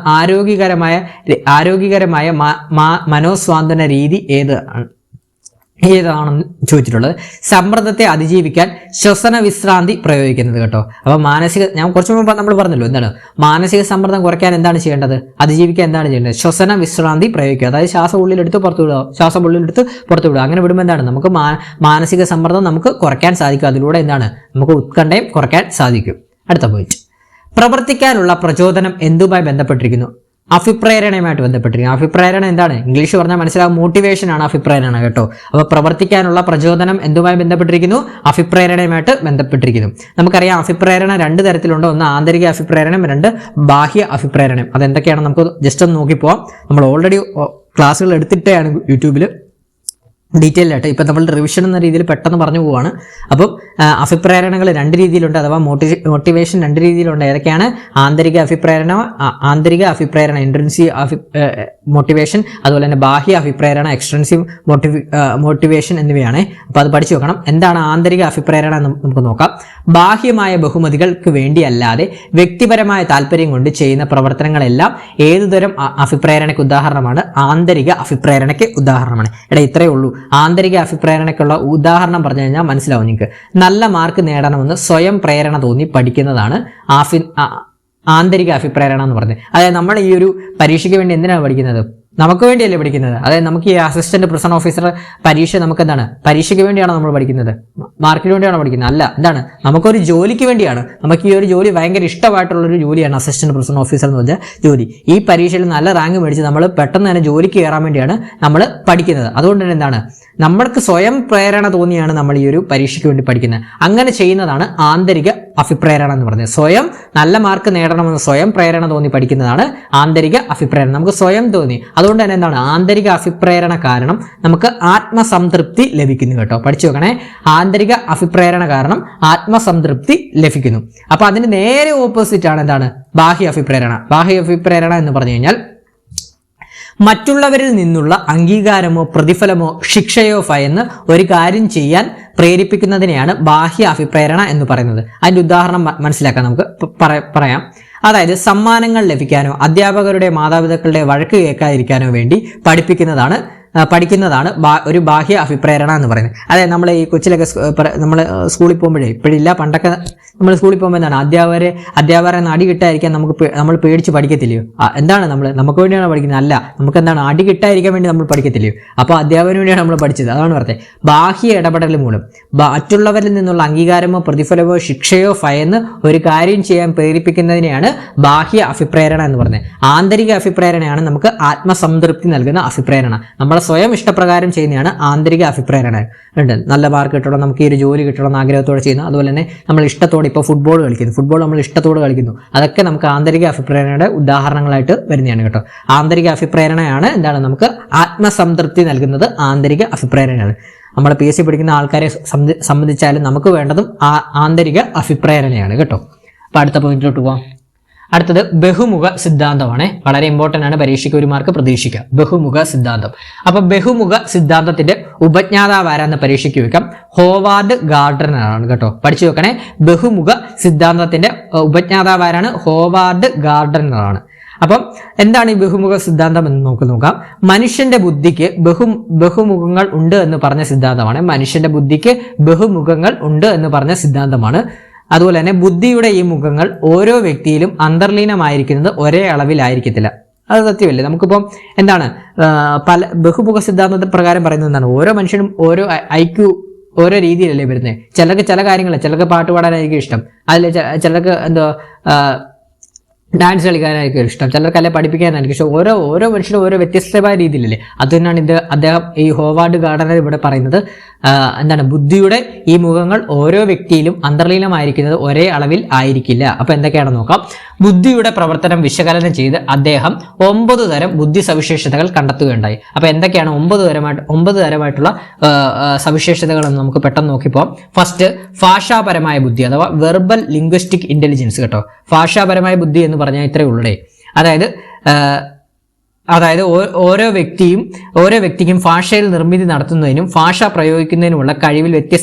ആരോഗ്യകരമായ മനോസ്വാന്തന രീതി ഏതാണെന്ന് ചോദിച്ചിട്ടുള്ളത്. സമ്മർദ്ദത്തെ അതിജീവിക്കാൻ ശ്വസന വിശ്രാന്തി പ്രയോഗിക്കുന്നത് കേട്ടോ. അപ്പൊ ഞാൻ കുറച്ചു മുമ്പ് നമ്മൾ പറഞ്ഞല്ലോ, എന്താണ് മാനസിക സമ്മർദ്ദം കുറയ്ക്കാൻ എന്താണ് ചെയ്യേണ്ടത്, അതിജീവിക്കാൻ എന്താണ് ചെയ്യേണ്ടത്? ശ്വസന വിശ്രാന്തി പ്രയോഗിക്കുക. അതായത് ശ്വാസം ഉള്ളിലെടുത്ത് പുറത്തു വിടുക. അങ്ങനെ വിടുമ്പോൾ എന്താണ്, നമുക്ക് മാനസിക സമ്മർദ്ദം നമുക്ക് കുറയ്ക്കാൻ സാധിക്കും. അതിലൂടെ എന്താണ്, നമുക്ക് ഉത്കണ്ഠയും കുറയ്ക്കാൻ സാധിക്കും. അടുത്ത പോയിന്റ്, പ്രവർത്തിക്കാനുള്ള പ്രചോദനം എന്തുമായി ബന്ധപ്പെട്ടിരിക്കുന്നു? അഭിപ്രേരണയുമായിട്ട് ബന്ധപ്പെട്ടിരിക്കുന്നു. അഭിപ്രേരണ എന്താണ്? ഇംഗ്ലീഷ് പറഞ്ഞാൽ മനസ്സിലാവും, മോട്ടിവേഷൻ ആണ് അഭിപ്രേരണ കേട്ടോ. അപ്പോൾ പ്രവർത്തിക്കാനുള്ള പ്രചോദനം എന്തുമായി ബന്ധപ്പെട്ടിരിക്കുന്നു? അഭിപ്രേരണയുമായിട്ട് ബന്ധപ്പെട്ടിരിക്കുന്നു. നമുക്കറിയാം, അഭിപ്രേരണ 2 തരത്തിലുണ്ട്. ഒന്ന് ആന്തരിക അഭിപ്രേരണം, 2 ബാഹ്യ അഭിപ്രേരണം. അതെന്തൊക്കെയാണ് നമുക്ക് ജസ്റ്റ് ഒന്ന് നോക്കിപ്പോവാം. നമ്മൾ ഓൾറെഡി ക്ലാസ്സുകൾ എടുത്തിട്ടാണ് യൂട്യൂബിൽ ഡീറ്റെയിൽ ആയിട്ട്. ഇപ്പം നമ്മൾ റിവിഷൻ എന്ന രീതിയിൽ പെട്ടെന്ന് പറഞ്ഞു പോവാണ്. അപ്പം അഭിപ്രേരണകൾ 2 രീതിയിലുണ്ട്, അഥവാ മോട്ടിവേഷൻ 2 രീതിയിലുണ്ട്. ഏതൊക്കെയാണ്? ആന്തരിക അഭിപ്രേരണ ഇൻട്രിൻസീവ് മോട്ടിവേഷൻ, അതുപോലെ തന്നെ ബാഹ്യ അഭിപ്രേരണ എക്സ്ട്രിൻസീവ് മോട്ടിവേഷൻ എന്നിവയാണ്. അപ്പോൾ അത് പഠിച്ചു വെക്കണം. എന്താണ് ആന്തരിക അഭിപ്രേരണ എന്ന് നമുക്ക് നോക്കാം. ബാഹ്യമായ ബഹുമതികൾക്ക് വേണ്ടിയല്ലാതെ വ്യക്തിപരമായ താല്പര്യം കൊണ്ട് ചെയ്യുന്ന പ്രവർത്തനങ്ങളെല്ലാം ഏതുതരം അഭിപ്രേരണയ്ക്ക് ഉദാഹരണമാണ്? ആന്തരിക അഭിപ്രേരണയ്ക്ക് ഉദാഹരണമാണ്. ഇത്രയേ ഉള്ളൂ. ആന്തരിക അഭിപ്രേരണയ്ക്കുള്ള ഉദാഹരണം പറഞ്ഞു കഴിഞ്ഞാൽ മനസ്സിലാവും നിങ്ങൾക്ക്. നല്ല മാർക്ക് നേടണമെന്ന് സ്വയം പ്രേരണ തോന്നി പഠിക്കുന്നതാണ് ആന്തരിക അഭിപ്രേരണ എന്ന് പറഞ്ഞത്. അതായത് നമ്മൾ ഈ ഒരു പരീക്ഷയ്ക്ക് വേണ്ടി എന്തിനാണ് പഠിക്കുന്നത്? നമുക്ക് വേണ്ടിയല്ലേ പഠിക്കുന്നത്. അതായത് നമുക്ക് ഈ അസിസ്റ്റന്റ് പ്രിസൺ ഓഫീസർ പരീക്ഷ നമുക്ക് എന്താണ്, പരീക്ഷയ്ക്ക് വേണ്ടിയാണോ നമ്മൾ പഠിക്കുന്നത്? മാർക്കിന് വേണ്ടിയാണോ പഠിക്കുന്നത്? അല്ല. എന്താണ്, നമുക്കൊരു ജോലിക്ക് വേണ്ടിയാണ്. നമുക്ക് ഈ ഒരു ജോലി ഭയങ്കര ഇഷ്ടമായിട്ടുള്ളൊരു ജോലിയാണ് അസിസ്റ്റന്റ് പ്രിസൺ ഓഫീസർ എന്ന് പറഞ്ഞ ജോലി. ഈ പരീക്ഷയിൽ നല്ല റാങ്ക് മേടിച്ച് നമ്മൾ പെട്ടെന്ന് തന്നെ ജോലിക്ക് കയറാൻ വേണ്ടിയാണ് നമ്മൾ പഠിക്കുന്നത്. അതുകൊണ്ട് തന്നെ എന്താണ്, നമ്മൾക്ക് സ്വയം പ്രേരണ തോന്നിയാണ് നമ്മൾ ഈ ഒരു പരീക്ഷയ്ക്ക് വേണ്ടി പഠിക്കുന്നത്. അങ്ങനെ ചെയ്യുന്നതാണ് ആന്തരിക അഭിപ്രേരണ എന്ന് പറഞ്ഞത്. സ്വയം നല്ല മാർക്ക് നേടണമെന്ന് സ്വയം പ്രേരണ തോന്നി പഠിക്കുന്നതാണ് ആന്തരിക അഭിപ്രേരണ. നമുക്ക് സ്വയം തോന്നി. അതുകൊണ്ട് തന്നെ എന്താണ്, ആന്തരിക അഭിപ്രേരണ കാരണം നമുക്ക് ആത്മസംതൃപ്തി ലഭിക്കുന്നു കേട്ടോ. പഠിച്ചു വെക്കണേ. ആന്തരിക അഭിപ്രേരണ കാരണം ആത്മസംതൃപ്തി ലഭിക്കുന്നു. അപ്പൊ അതിന് നേരെ ഓപ്പോസിറ്റ് ആണ് എന്താണ്, ബാഹ്യ അഭിപ്രേരണ. ബാഹ്യ അഭിപ്രേരണ എന്ന് പറഞ്ഞു കഴിഞ്ഞാൽ മറ്റുള്ളവരിൽ നിന്നുള്ള അംഗീകാരമോ പ്രതിഫലമോ ശിക്ഷയോ ഭയന്ന് ഒരു കാര്യം ചെയ്യാൻ പ്രേരിപ്പിക്കുന്നതിനെയാണ് ബാഹ്യ അഭിപ്രേരണ എന്ന് പറയുന്നത്. അതിന്റെ ഉദാഹരണം മനസ്സിലാക്കാൻ നമുക്ക് പറയാം. അതായത് സമ്മാനങ്ങൾ ലഭിക്കാനോ അധ്യാപകരുടെ മാതാപിതാക്കളുടെ വഴക്ക് കേൾക്കാതിരിക്കാനോ വേണ്ടി പഠിക്കുന്നതാണ് ഒരു ബാഹ്യ അഭിപ്രേരണ എന്ന് പറയുന്നത്. അതായത് നമ്മൾ ഈ കൊച്ചിലൊക്കെ നമ്മൾ സ്കൂളിൽ പോകുമ്പോഴേ, ഇപ്പോഴില്ല, പണ്ടൊക്കെ നമ്മൾ സ്കൂളിൽ പോകുമ്പോൾ എന്താണ്, അധ്യാപകരെ അടി കിട്ടാതിരിക്കാൻ നമ്മൾ പേടിച്ച് പഠിക്കത്തില്ലയോ? എന്താണ്, നമുക്ക് വേണ്ടിയാണ് പഠിക്കുന്നത്? അല്ല, നമുക്ക് എന്താണ്, അടി കിട്ടാതിരിക്കാൻ വേണ്ടി നമ്മൾ പഠിക്കത്തില്ലയോ? അപ്പോൾ അധ്യാപകന് വേണ്ടിയാണ് നമ്മൾ പഠിച്ചത്. അതാണ് പറഞ്ഞത്. ബാഹ്യ ഇടപെടൽ മൂലം മറ്റുള്ളവരിൽ നിന്നുള്ള അംഗീകാരമോ പ്രതിഫലമോ ശിക്ഷയോ ഭയന്ന് ഒരു കാര്യം ചെയ്യാൻ പ്രേരിപ്പിക്കുന്നതിനെയാണ് ബാഹ്യ അഭിപ്രേരണ എന്ന് പറയുന്നത്. ആന്തരിക അഭിപ്രേരണയാണ് നമുക്ക് ആത്മസംതൃപ്തി നൽകുന്ന അഭിപ്രേരണ. നമ്മളെ നമ്മുടെ സ്വയം ഇഷ്ടപ്രകാരം ചെയ്യുന്നതാണ് ആന്തരിക അഭിപ്രേരണ. ഉണ്ട്, നല്ല മാർക്ക് കിട്ടണം, നമുക്ക് ഈ ഒരു ജോലി കിട്ടണം എന്ന് ആഗ്രഹത്തോടെ ചെയ്യുന്നു. അതുപോലെ തന്നെ നമ്മൾ ഇഷ്ടത്തോടെ ഇപ്പോൾ ഫുട്ബോൾ കളിക്കുന്നു, ഫുട്ബോൾ നമ്മൾ ഇഷ്ടത്തോടെ കളിക്കുന്നു, അതൊക്കെ നമുക്ക് ആന്തരിക അഭിപ്രേരണയുടെ ഉദാഹരണങ്ങളായിട്ട് വരുന്നതാണ് കേട്ടോ. ആന്തരിക അഭിപ്രേരണയാണ് എന്താണ് നമുക്ക് ആത്മസംതൃപ്തി നൽകുന്നത്, ആന്തരിക അഭിപ്രേരണയാണ്. നമ്മൾ PSC പഠിക്കുന്ന ആൾക്കാരെ സംബന്ധിച്ചാലും നമുക്ക് വേണ്ടതും ആന്തരിക അഭിപ്രേരണയാണ് കേട്ടോ. അപ്പൊ അടുത്ത പോയിന്റിലോട്ട് പോവാം. അടുത്തത് ബഹുമുഖ സിദ്ധാന്തമാണ്. വളരെ ഇമ്പോർട്ടന്റ് ആണ്, പരീക്ഷയ്ക്ക് ഒരു മാർക്ക് പ്രതീക്ഷിക്കാം. ബഹുമുഖ സിദ്ധാന്തം. അപ്പൊ ബഹുമുഖ സിദ്ധാന്തത്തിന്റെ ഉപജ്ഞാതാവ് ആരാന്ന് പരീക്ഷയ്ക്ക് വെക്കാം, ഹോവാർഡ് ഗാർഡനർ ആണ് കേട്ടോ. പഠിച്ചു വെക്കണേ, ബഹുമുഖ സിദ്ധാന്തത്തിന്റെ ഉപജ്ഞാതാവ് ആരാണ്, ഹോവാർഡ് ഗാർഡനർ ആണ്. അപ്പം എന്താണ് ഈ ബഹുമുഖ സിദ്ധാന്തം എന്ന് നോക്കാം. മനുഷ്യന്റെ ബുദ്ധിക്ക് ബഹുമുഖങ്ങൾ ഉണ്ട് എന്ന് പറഞ്ഞ സിദ്ധാന്തമാണ്. മനുഷ്യന്റെ ബുദ്ധിക്ക് ബഹുമുഖങ്ങൾ ഉണ്ട് എന്ന് പറഞ്ഞ സിദ്ധാന്തമാണ്. അതുപോലെ തന്നെ ബുദ്ധിയുടെ ഈ മുഖങ്ങൾ ഓരോ വ്യക്തിയിലും അന്തർലീനമായിരിക്കുന്നത് ഒരേ അളവിലായിരിക്കത്തില്ല. അത് സത്യമല്ലേ? നമുക്കിപ്പം എന്താണ് ബഹുമുഖ സിദ്ധാന്തത്തെ പ്രകാരം പറയുന്നത് എന്താണ്, ഓരോ മനുഷ്യനും ഓരോ IQ ഓരോ രീതിയിലല്ലേ വരുന്നത്. ചിലർക്ക് ചില കാര്യങ്ങൾ, ചിലർക്ക് പാട്ട് പാടാനായിരിക്കും ഇഷ്ടം, അതിൽ ചിലർക്ക് ഡാൻസ് കളിക്കാനായിരിക്കും ഇഷ്ടം, ചിലർക്ക് അല്ലെ പഠിപ്പിക്കാനായിരിക്കും ഇഷ്ടം. ഓരോ മനുഷ്യരും ഓരോ വ്യത്യസ്തമായ രീതിയിലല്ലേ. അതുതന്നെയാണ് അദ്ദേഹം ഈ ഹോവാർഡ് ഗാർഡനർ ഇവിടെ പറയുന്നത് എന്താണ്, ബുദ്ധിയുടെ ഈ മുഖങ്ങൾ ഓരോ വ്യക്തിയിലും അന്തർലീനമായിരിക്കുന്നത് ഒരേ അളവിൽ ആയിരിക്കില്ല. അപ്പൊ എന്തൊക്കെയാണെന്ന് നോക്കാം. ബുദ്ധിയുടെ പ്രവർത്തനം വിശകലനം ചെയ്ത് അദ്ദേഹം 9 തരം ബുദ്ധി സവിശേഷതകൾ കണ്ടെത്തുകയുണ്ടായി. അപ്പൊ എന്തൊക്കെയാണ് 9 തരമായിട്ടുള്ള സവിശേഷതകൾ എന്ന് നമുക്ക് പെട്ടെന്ന് നോക്കിപ്പോ. ഫസ്റ്റ്, ഭാഷാപരമായ ബുദ്ധി അഥവാ വെർബൽ ലിംഗ്വിസ്റ്റിക് ഇന്റലിജൻസ് കേട്ടോ. ഭാഷാപരമായ ബുദ്ധി എന്ന് പറഞ്ഞാൽ ഇത്രയേ ഉള്ളൂ. അതായത് ഓരോ വ്യക്തിക്കും ഭാഷയിൽ നിർമ്മിതി നടത്തുന്നതിനും ഭാഷ പ്രയോഗിക്കുന്നതിനുമുള്ള കഴിവിൽ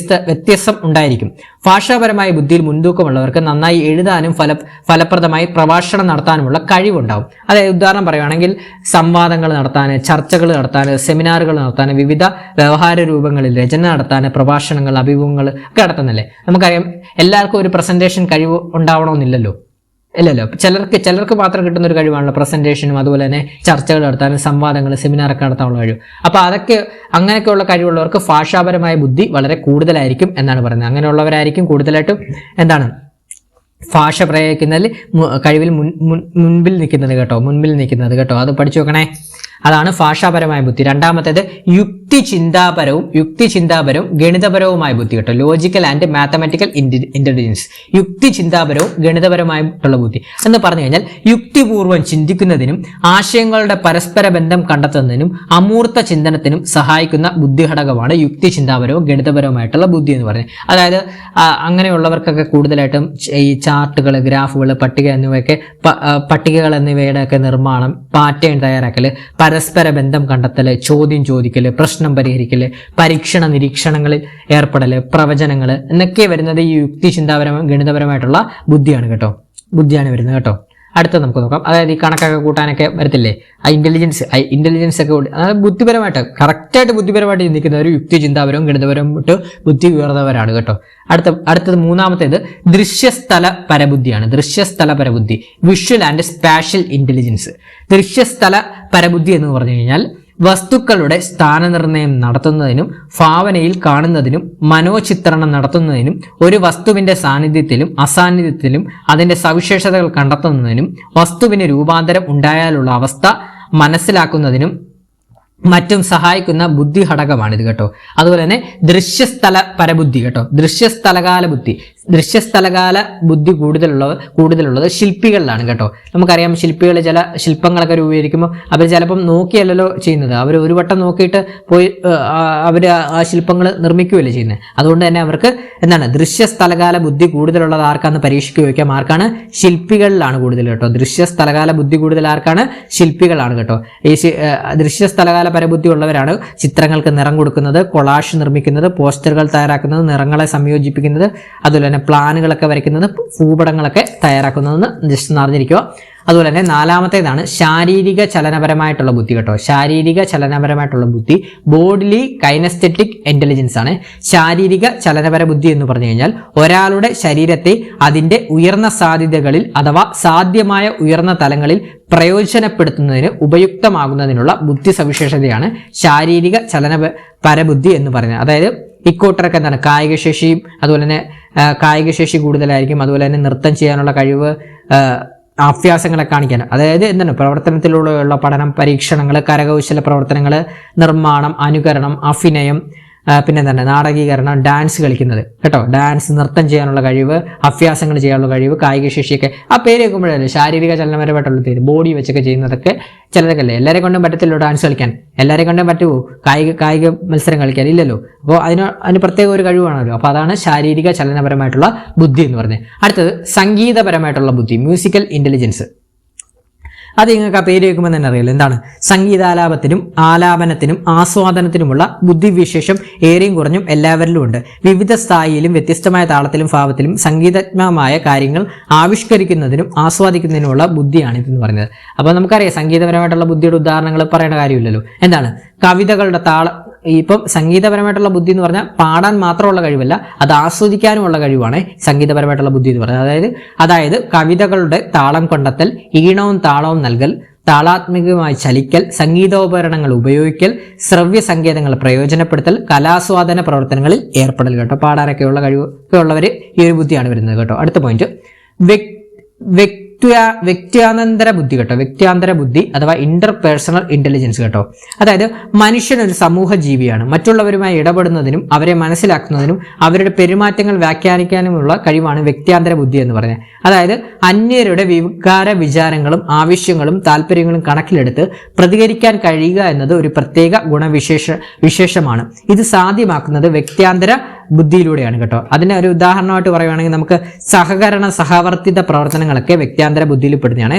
വ്യത്യസ്തം ഉണ്ടായിരിക്കും. ഭാഷാപരമായ ബുദ്ധിയിൽ മുൻതൂക്കമുള്ളവർക്ക് നന്നായി എഴുതാനും ഫലപ്രദമായി പ്രഭാഷണം നടത്താനുമുള്ള കഴിവുണ്ടാവും. അതായത് ഉദാഹരണം പറയുകയാണെങ്കിൽ സംവാദങ്ങൾ നടത്താൻ, ചർച്ചകൾ നടത്താൻ, സെമിനാറുകൾ നടത്താൻ, വിവിധ വ്യവഹാര രൂപങ്ങളിൽ രചന നടത്താൻ, പ്രഭാഷണങ്ങൾ, അഭിമുഖങ്ങൾ ഒക്കെ നടത്തുന്നല്ലേ. നമുക്കറിയാം എല്ലാവർക്കും ഒരു പ്രസന്റേഷൻ കഴിവ് ഉണ്ടാവണമെന്നില്ലല്ലോ. ഇല്ലല്ലോ, ചിലർക്ക് മാത്രം കിട്ടുന്ന ഒരു കഴിവാണല്ലോ പ്രസന്റേഷനും അതുപോലെ തന്നെ ചർച്ചകൾ നടത്താനും സംവാദങ്ങൾ, സെമിനാറൊക്കെ നടത്താനുള്ള കഴിവ്. അപ്പൊ അങ്ങനെയൊക്കെയുള്ള കഴിവുള്ളവർക്ക് ഭാഷാപരമായ ബുദ്ധി വളരെ കൂടുതലായിരിക്കും എന്നാണ് പറയുന്നത്. അങ്ങനെയുള്ളവരായിരിക്കും കൂടുതലായിട്ടും എന്താണ് ഭാഷ പ്രയോഗിക്കുന്നതിൽ കഴിവിൽ മുൻപിൽ നിൽക്കുന്നത് കേട്ടോ. അത് പഠിച്ചു വെക്കണേ. അതാണ് ഭാഷാപരമായ ബുദ്ധി. രണ്ടാമത്തേത് യുക്തിചിന്താപരവും ഗണിതപരവുമായ ബുദ്ധി കേട്ടോ. Logical and mathematical intelligence. യുക്തിചിന്താപരവും ഗണിതപരമായിട്ടുള്ള ബുദ്ധി എന്ന് പറഞ്ഞു കഴിഞ്ഞാൽ യുക്തിപൂർവ്വം ചിന്തിക്കുന്നതിനും ആശയങ്ങളുടെ പരസ്പര ബന്ധം കണ്ടെത്തുന്നതിനും അമൂർത്ത ചിന്തനത്തിനും സഹായിക്കുന്ന ബുദ്ധിഘടകമാണ് യുക്തിചിന്താപരവും ഗണിതപരവുമായിട്ടുള്ള ബുദ്ധി എന്ന് പറയുന്നത്. അതായത് അങ്ങനെയുള്ളവർക്കൊക്കെ കൂടുതലായിട്ടും ഈ ചാർട്ടുകൾ, ഗ്രാഫുകൾ, പട്ടികകൾ എന്നിവയുടെ ഒക്കെ നിർമ്മാണം, പാറ്റേൺ തയ്യാറാക്കല്, പരസ്പര ബന്ധം കണ്ടെത്തല്, ചോദ്യം ചോദിക്കല്, പ്രശ്നം പരിഹരിക്കല്, പരീക്ഷണ നിരീക്ഷണങ്ങളിൽ ഏർപ്പെടല്, പ്രവചനങ്ങൾ എന്നൊക്കെ വരുന്നത് ഈ യുക്തിചിന്താപരവും ഗണിതപരമായിട്ടുള്ള ബുദ്ധിയാണ് വരുന്നത് കേട്ടോ. അടുത്ത നമുക്ക് നോക്കാം. അതായത് ഈ കണക്കൊക്കെ കൂട്ടാനൊക്കെ വരത്തില്ലേ, ഇന്റലിജൻസ് ഒക്കെ ബുദ്ധിപരമായിട്ട് കറക്റ്റായിട്ട് ബുദ്ധിപരമായിട്ട് ചിന്തിക്കുന്നവർ യുക്തിചിന്താപരവും ഗണിതപരവും വിട്ട് ബുദ്ധി ഉയർന്നവരാണ് കേട്ടോ. അടുത്തത് മൂന്നാമത്തേത് ദൃശ്യസ്ഥല പരബുദ്ധിയാണ്. ദൃശ്യസ്ഥല പരബുദ്ധി, വിഷ്വൽ ആൻഡ് സ്പാഷ്യൽ ഇന്റലിജൻസ്. ദൃശ്യസ്ഥല പരബുദ്ധി എന്ന് പറഞ്ഞു കഴിഞ്ഞാൽ വസ്തുക്കളുടെ സ്ഥാനനിർണ്ണയം നടത്തുന്നതിനും ഭാവനയിൽ കാണുന്നതിനും മനോചിത്രണം നടത്തുന്നതിനും ഒരു വസ്തുവിന്റെ സാന്നിധ്യത്തിലും അസാന്നിധ്യത്തിലും അതിന്റെ സവിശേഷതകൾ കണ്ടെത്തുന്നതിനും വസ്തുവിന് രൂപാന്തരം ഉണ്ടായാലുള്ള അവസ്ഥ മനസ്സിലാക്കുന്നതിനും മറ്റും സഹായിക്കുന്ന ബുദ്ധി ഘടകമാണിത് കേട്ടോ. അതുപോലെ തന്നെ ദൃശ്യസ്ഥല പരബുദ്ധി കേട്ടോ. ദൃശ്യസ്ഥലകാല ബുദ്ധി കൂടുതലുള്ളത് ശില്പികളിലാണ് കേട്ടോ. നമുക്കറിയാം ശില്പികൾ ചില ശില്പങ്ങളൊക്കെ രൂപീകരിക്കുമ്പോൾ അവർ ചിലപ്പം നോക്കിയല്ലോ ചെയ്യുന്നത്, അവർ ഒരു വട്ടം നോക്കിയിട്ട് പോയി അവർ ആ ശില്പങ്ങൾ നിർമ്മിക്കുകയല്ലേ ചെയ്യുന്നത്. അതുകൊണ്ട് തന്നെ അവർക്ക് എന്താണ് ദൃശ്യസ്ഥലകാല ബുദ്ധി കൂടുതലുള്ളത് ആർക്കാന്ന് പരീക്ഷയ്ക്ക് ചോദിക്കാം. ആർക്കാണ്? ശില്പികളിലാണ് കൂടുതൽ കേട്ടോ. ദൃശ്യസ്ഥലകാല ബുദ്ധി കൂടുതൽ ആർക്കാണ്? ശില്പികളാണ് കേട്ടോ. ഈ ദൃശ്യസ്ഥലകാല പരബുദ്ധി ഉള്ളവരാണ് ചിത്രങ്ങൾക്ക് നിറം കൊടുക്കുന്നത്, കൊളാഷ് നിർമ്മിക്കുന്നത്, പോസ്റ്ററുകൾ തയ്യാറാക്കുന്നത്, നിറങ്ങളെ സംയോജിപ്പിക്കുന്നത്, അതുപോലെ തന്നെ പ്ലാനുകളൊക്കെ വരയ്ക്കുന്നത്, ഭൂപടങ്ങളൊക്കെ തയ്യാറാക്കുന്നതെന്ന് ജസ്റ്റ് അറിഞ്ഞിരിക്കുക. അതുപോലെ തന്നെ നാലാമത്തേതാണ് ശാരീരിക ചലനപരമായിട്ടുള്ള ബുദ്ധി കേട്ടോ. ശാരീരിക ചലനപരമായിട്ടുള്ള ബുദ്ധി ബോഡിലി കൈനസ്തെറ്റിക് ഇന്റലിജൻസ് ആണ്. ശാരീരിക ചലനപര ബുദ്ധി എന്ന് പറഞ്ഞു കഴിഞ്ഞാൽ ഒരാളുടെ ശരീരത്തെ അതിന്റെ ഉയർന്ന സാധ്യതകളിൽ അഥവാ സാധ്യമായ ഉയർന്ന തലങ്ങളിൽ പ്രയോജനപ്പെടുത്തുന്നതിന് ഉപയുക്തമാകുന്നതിനുള്ള ബുദ്ധി സവിശേഷതയാണ് ശാരീരിക പരബുദ്ധി എന്ന് പറയുന്നത്. അതായത് ഇക്കോട്ടറൊക്കെ എന്താണ് കായികശേഷിയും അതുപോലെ തന്നെ കായികശേഷി കൂടുതലായിരിക്കും. അതുപോലെ തന്നെ നൃത്തം ചെയ്യാനുള്ള കഴിവ്, അഭ്യാസങ്ങളെ കാണിക്കാൻ, അതായത് എന്താണ് പ്രവർത്തനത്തിലൂടെയുള്ള പഠനം, പരീക്ഷണങ്ങൾ, കരകൗശല പ്രവർത്തനങ്ങൾ, നിർമ്മാണം, അനുകരണം, അഭിനയം, പിന്നെ എന്താണ് നാടകീകരണം, ഡാൻസ് കളിക്കുന്നത് കേട്ടോ, ഡാൻസ് നൃത്തം ചെയ്യാനുള്ള കഴിവ്, അഭ്യാസങ്ങൾ ചെയ്യാനുള്ള കഴിവ്, കായിക ശേഷിയൊക്കെ. ആ പേര് കേൾക്കുമ്പോഴല്ലേ ശാരീരിക ചലനപരമായിട്ടുള്ള പേര്, ബോഡി വെച്ചൊക്കെ ചെയ്യുന്നതൊക്കെ ചിലരൊക്കെ അല്ലേ. എല്ലാവരെ കൊണ്ടും പറ്റത്തില്ലോ ഡാൻസ് കളിക്കാൻ, എല്ലാവരെ കൊണ്ടും പറ്റുമോ കായിക മത്സരം കളിക്കാൻ? ഇല്ലല്ലോ. അപ്പോൾ അതിന് പ്രത്യേക ഒരു കഴിവാണല്ലോ. അപ്പോൾ അതാണ് ശാരീരിക ചലനപരമായിട്ടുള്ള ബുദ്ധി എന്ന് പറഞ്ഞത്. അടുത്തത് സംഗീതപരമായിട്ടുള്ള ബുദ്ധി, മ്യൂസിക്കൽ ഇന്റലിജൻസ്. അത് നിങ്ങൾക്ക് ആ പേര് കേൾക്കുമ്പോൾ തന്നെ അറിയില്ല എന്താണ്. ആലാപനത്തിനും ആസ്വാദനത്തിനുമുള്ള ബുദ്ധിവിശേഷം ഏറെയും കുറഞ്ഞും എല്ലാവരിലും ഉണ്ട്. വിവിധ സ്ഥായിയിലും വ്യത്യസ്തമായ താളത്തിലും ഭാവത്തിലും സംഗീതാത്മകമായ കാര്യങ്ങൾ ആവിഷ്കരിക്കുന്നതിനും ആസ്വാദിക്കുന്നതിനുമുള്ള ബുദ്ധിയാണ് ഇതെന്ന് പറയുന്നത്. അപ്പോൾ നമുക്കറിയാം സംഗീതപരമായിട്ടുള്ള ബുദ്ധിയുടെ ഉദാഹരണങ്ങൾ പറയേണ്ട കാര്യമില്ലല്ലോ. എന്താണ് കവിതകളുടെ ഇപ്പം സംഗീതപരമായിട്ടുള്ള ബുദ്ധി എന്ന് പറഞ്ഞാൽ പാടാൻ മാത്രമുള്ള കഴിവല്ല, അത് ആസ്വദിക്കാനുമുള്ള കഴിവാണ് സംഗീതപരമായിട്ടുള്ള ബുദ്ധി എന്ന് പറയുന്നത്. അതായത് കവിതകളുടെ താളം കണ്ടെത്തൽ, ഈണവും താളവും നൽകൽ, താളാത്മകമായി ചലിക്കൽ, സംഗീതോപകരണങ്ങൾ ഉപയോഗിക്കൽ, ശ്രവ്യ സങ്കേതങ്ങൾ പ്രയോജനപ്പെടുത്തൽ, കലാസ്വാദന പ്രവർത്തനങ്ങളിൽ ഏർപ്പെടൽ കേട്ടോ. പാടാനൊക്കെ ഉള്ള കഴിവൊക്കെ ഉള്ളവർ ഈ ഒരു ബുദ്ധിയാണ് വരുന്നത് കേട്ടോ. അടുത്ത പോയിന്റ് വ്യക്തിയാന്തര ബുദ്ധി കേട്ടോ. വ്യക്തിയാന്തര ബുദ്ധി അഥവാ ഇന്റർപേഴ്സണൽ ഇന്റലിജൻസ് കേട്ടോ. അതായത് മനുഷ്യൻ ഒരു സമൂഹ ജീവിയാണ്. മറ്റുള്ളവരുമായി ഇടപെടുന്നതിനും അവരെ മനസ്സിലാക്കുന്നതിനും അവരുടെ പെരുമാറ്റങ്ങൾ വ്യാഖ്യാനിക്കാനുമുള്ള കഴിവാണ് വ്യക്തിയാന്തര ബുദ്ധി എന്ന് പറയുന്നത്. അതായത് അന്യരുടെ വികാര വിചാരങ്ങളും ആവശ്യങ്ങളും താല്പര്യങ്ങളും കണക്കിലെടുത്ത് പ്രതികരിക്കാൻ കഴിയുക എന്നത് ഒരു പ്രത്യേക വിശേഷമാണ്. ഇത് സാധ്യമാക്കുന്നത് വ്യക്തിയാന്തര ബുദ്ധിയിലൂടെയാണ് കേട്ടോ. അതിന് ഒരു ഉദാഹരണമായിട്ട് പറയുകയാണെങ്കിൽ നമുക്ക് സഹവർത്തിത പ്രവർത്തനങ്ങളൊക്കെ വ്യക്തിയാന്തര ബുദ്ധിയിൽ പെടുന്നതാണ്.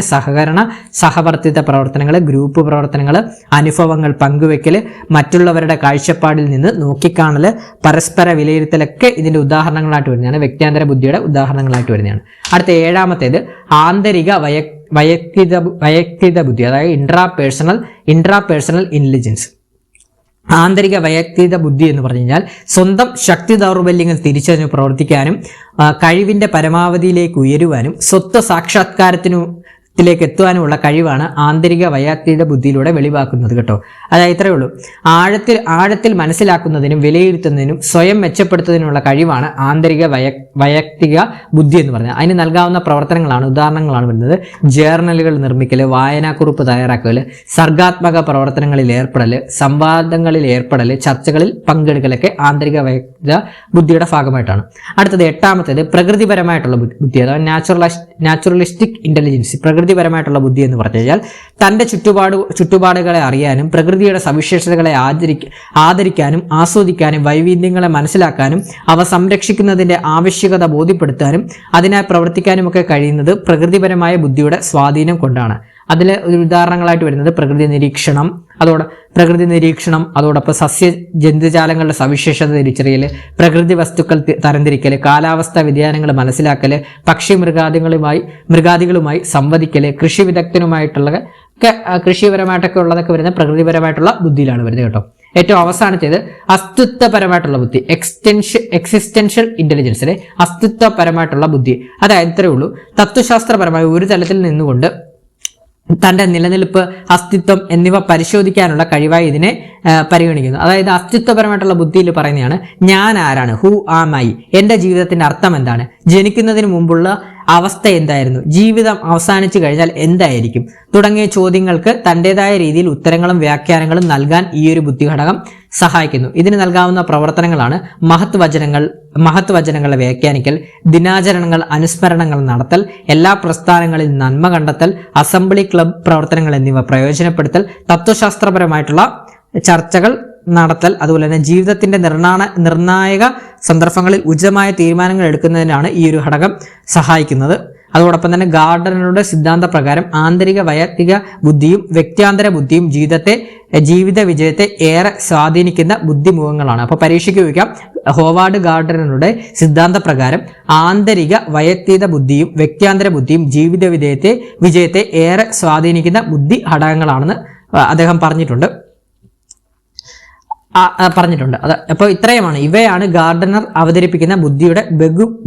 സഹവർത്തിത പ്രവർത്തനങ്ങൾ, ഗ്രൂപ്പ് പ്രവർത്തനങ്ങൾ, അനുഭവങ്ങൾ പങ്കുവെക്കൽ, മറ്റുള്ളവരുടെ കാഴ്ചപ്പാടിൽ നിന്ന് നോക്കിക്കാണൽ, പരസ്പര വിലയിരുത്തലൊക്കെ ഇതിന്റെ ഉദാഹരണങ്ങളായിട്ട് വരുന്നതാണ്, വ്യക്തിയാന്തര ബുദ്ധിയുടെ ഉദാഹരണങ്ങളായിട്ട് വരുന്നതാണ്. അടുത്ത ഏഴാമത്തേത് ആന്തരിക വൈയക്തിക ബുദ്ധി, അതായത് ഇൻട്രാപേഴ്സണൽ ഇന്റലിജൻസ്. ആന്തരിക വൈയക്തിക ബുദ്ധി എന്ന് പറഞ്ഞു കഴിഞ്ഞാൽ സ്വന്തം ശക്തി ദൗർബല്യങ്ങൾ തിരിച്ചറിഞ്ഞ് പ്രവർത്തിക്കാനും കഴിവിന്റെ പരമാവധിയിലേക്ക് ഉയരുവാനും സ്വത്വ സാക്ഷാത്കാരത്തിലേക്ക് എത്തുവാനുമുള്ള കഴിവാണ് ആന്തരിക വൈയക്തിക ബുദ്ധിയിലൂടെ വെളിവാക്കുന്നത് കേട്ടോ. അതായത് ഇത്രയേ ഉള്ളൂ. ആഴത്തിൽ മനസ്സിലാക്കുന്നതിനും വിലയിരുത്തുന്നതിനും സ്വയം മെച്ചപ്പെടുത്തുന്നതിനുള്ള കഴിവാണ് ആന്തരിക വൈയക്തിക ബുദ്ധി എന്ന് പറഞ്ഞാൽ. അതിന് നൽകാവുന്ന ഉദാഹരണങ്ങളാണ് വരുന്നത്. ജേർണലുകൾ നിർമ്മിക്കൽ, വായനാക്കുറിപ്പ് തയ്യാറാക്കൽ, സർഗാത്മക പ്രവർത്തനങ്ങളിൽ ഏർപ്പെടൽ, സംവാദങ്ങളിൽ ഏർപ്പെടൽ, ചർച്ചകളിൽ പങ്കെടുക്കലൊക്കെ ആന്തരിക വൈയക്തിക ബുദ്ധിയുടെ ഭാഗമായിട്ടാണ്. അടുത്തത് എട്ടാമത്തേത് പ്രകൃതിപരമായിട്ടുള്ള ബുദ്ധി അഥവാ നാച്ചുറലിസ്റ്റിക് ഇന്റലിജൻസ്. പ്രകൃതിപരമായിട്ടുള്ള ബുദ്ധി എന്ന് പറഞ്ഞു കഴിഞ്ഞാൽ തൻ്റെ ചുറ്റുപാടുകളെ അറിയാനും പ്രകൃതിയുടെ സവിശേഷതകളെ ആദരിക്കാനും ആസ്വദിക്കാനും വൈവിധ്യങ്ങളെ മനസ്സിലാക്കാനും അവ സംരക്ഷിക്കുന്നതിന്റെ ആവശ്യകത ബോധ്യപ്പെടുത്താനും അതിനായി പ്രവർത്തിക്കാനും ഒക്കെ കഴിയുന്നത് പ്രകൃതിപരമായ ബുദ്ധിയുടെ സ്വാധീനം കൊണ്ടാണ്. അതിൽ ഉദാഹരണങ്ങളായിട്ട് വരുന്നത് പ്രകൃതി നിരീക്ഷണം, അതോടൊപ്പം സസ്യ ജന്തുജാലങ്ങളുടെ സവിശേഷത തിരിച്ചറിയൽ, പ്രകൃതി വസ്തുക്കൾ തരംതിരിക്കൽ, കാലാവസ്ഥാ വ്യതിയാനങ്ങൾ മനസ്സിലാക്കൽ, പക്ഷി മൃഗാദികളുമായി സംവദിക്കൽ, കൃഷി വിദഗ്ധനുമായിട്ടുള്ള കൃഷിപരമായിട്ടൊക്കെ ഉള്ളതൊക്കെ വരുന്നത് പ്രകൃതിപരമായിട്ടുള്ള ബുദ്ധിയിലാണ് വരുന്നത് കേട്ടോ. ഏറ്റവും അവസാനത്തേത് അസ്തിത്വപരമായിട്ടുള്ള ബുദ്ധി, എക്സിസ്റ്റൻഷ്യൽ ഇന്റലിജൻസിലെ അസ്തിത്വപരമായിട്ടുള്ള ബുദ്ധി. അതായത് ഇത്രയേ ഉള്ളൂ. തത്വശാസ്ത്രപരമായ ഒരു തലത്തിൽ നിന്നുകൊണ്ട് തൻ്റെ നിലനിൽപ്പ്, അസ്തിത്വം എന്നിവ പരിശോധിക്കാനുള്ള കഴിവായി ഇതിനെ പരിഗണിക്കുന്നു. അതായത് അസ്തിത്വപരമായിട്ടുള്ള ബുദ്ധിയിൽ പറയുന്നതാണ് ഞാൻ ആരാണ്, ഹൂ ആം ഐ, എൻ്റെ ജീവിതത്തിന്റെ അർത്ഥം എന്താണ്, ജനിക്കുന്നതിന് മുമ്പുള്ള അവസ്ഥ എന്തായിരുന്നു, ജീവിതം അവസാനിച്ചു കഴിഞ്ഞാൽ എന്തായിരിക്കും തുടങ്ങിയ ചോദ്യങ്ങൾക്ക് തൻ്റെതായ രീതിയിൽ ഉത്തരങ്ങളും വ്യാഖ്യാനങ്ങളും നൽകാൻ ഈ ഒരു ബുദ്ധിഘടകം സഹായിക്കുന്നു. ഇതിന് നൽകാവുന്ന പ്രവർത്തനങ്ങളാണ് മഹത് വചനങ്ങളെ വ്യാഖ്യാനിക്കൽ, ദിനാചരണങ്ങൾ, അനുസ്മരണങ്ങൾ നടത്തൽ, എല്ലാ പ്രസ്ഥാനങ്ങളിൽ നന്മ കണ്ടെത്തൽ, അസംബ്ലി ക്ലബ് പ്രവർത്തനങ്ങൾ എന്നിവ പ്രയോജനപ്പെടുത്തൽ, തത്വശാസ്ത്രപരമായിട്ടുള്ള ചർച്ചകൾ നടത്തൽ, അതുപോലെ തന്നെ ജീവിതത്തിന്റെ നിർണായക സന്ദർഭങ്ങളിൽ ഉചിതമായ തീരുമാനങ്ങൾ എടുക്കുന്നതിനാണ് ഈ ഒരു ഘടകം സഹായിക്കുന്നത്. അതോടൊപ്പം തന്നെ ഗാർഡനറുടെ സിദ്ധാന്ത പ്രകാരം ആന്തരിക വൈയക്തിക ബുദ്ധിയും വ്യക്തിയാന്തര ബുദ്ധിയും ജീവിത വിജയത്തെ ഏറെ സ്വാധീനിക്കുന്ന ബുദ്ധിമുഖങ്ങളാണ്. അപ്പോൾ പരീക്ഷയ്ക്ക് ചോദിക്കാം, ഹോവാർഡ് ഗാർഡനറുടെ സിദ്ധാന്ത പ്രകാരം ആന്തരിക വൈയക്തിക ബുദ്ധിയും വ്യക്തിയാന്തര ബുദ്ധിയും ജീവിത വിജയത്തെ ഏറെ സ്വാധീനിക്കുന്ന ബുദ്ധി ഘടകങ്ങളാണെന്ന് അദ്ദേഹം പറഞ്ഞിട്ടുണ്ട്. അത് അപ്പോൾ ഇത്രയുമാണ്, ഇവയാണ് ഗാർഡനർ അവതരിപ്പിക്കുന്ന ബുദ്ധിയുടെ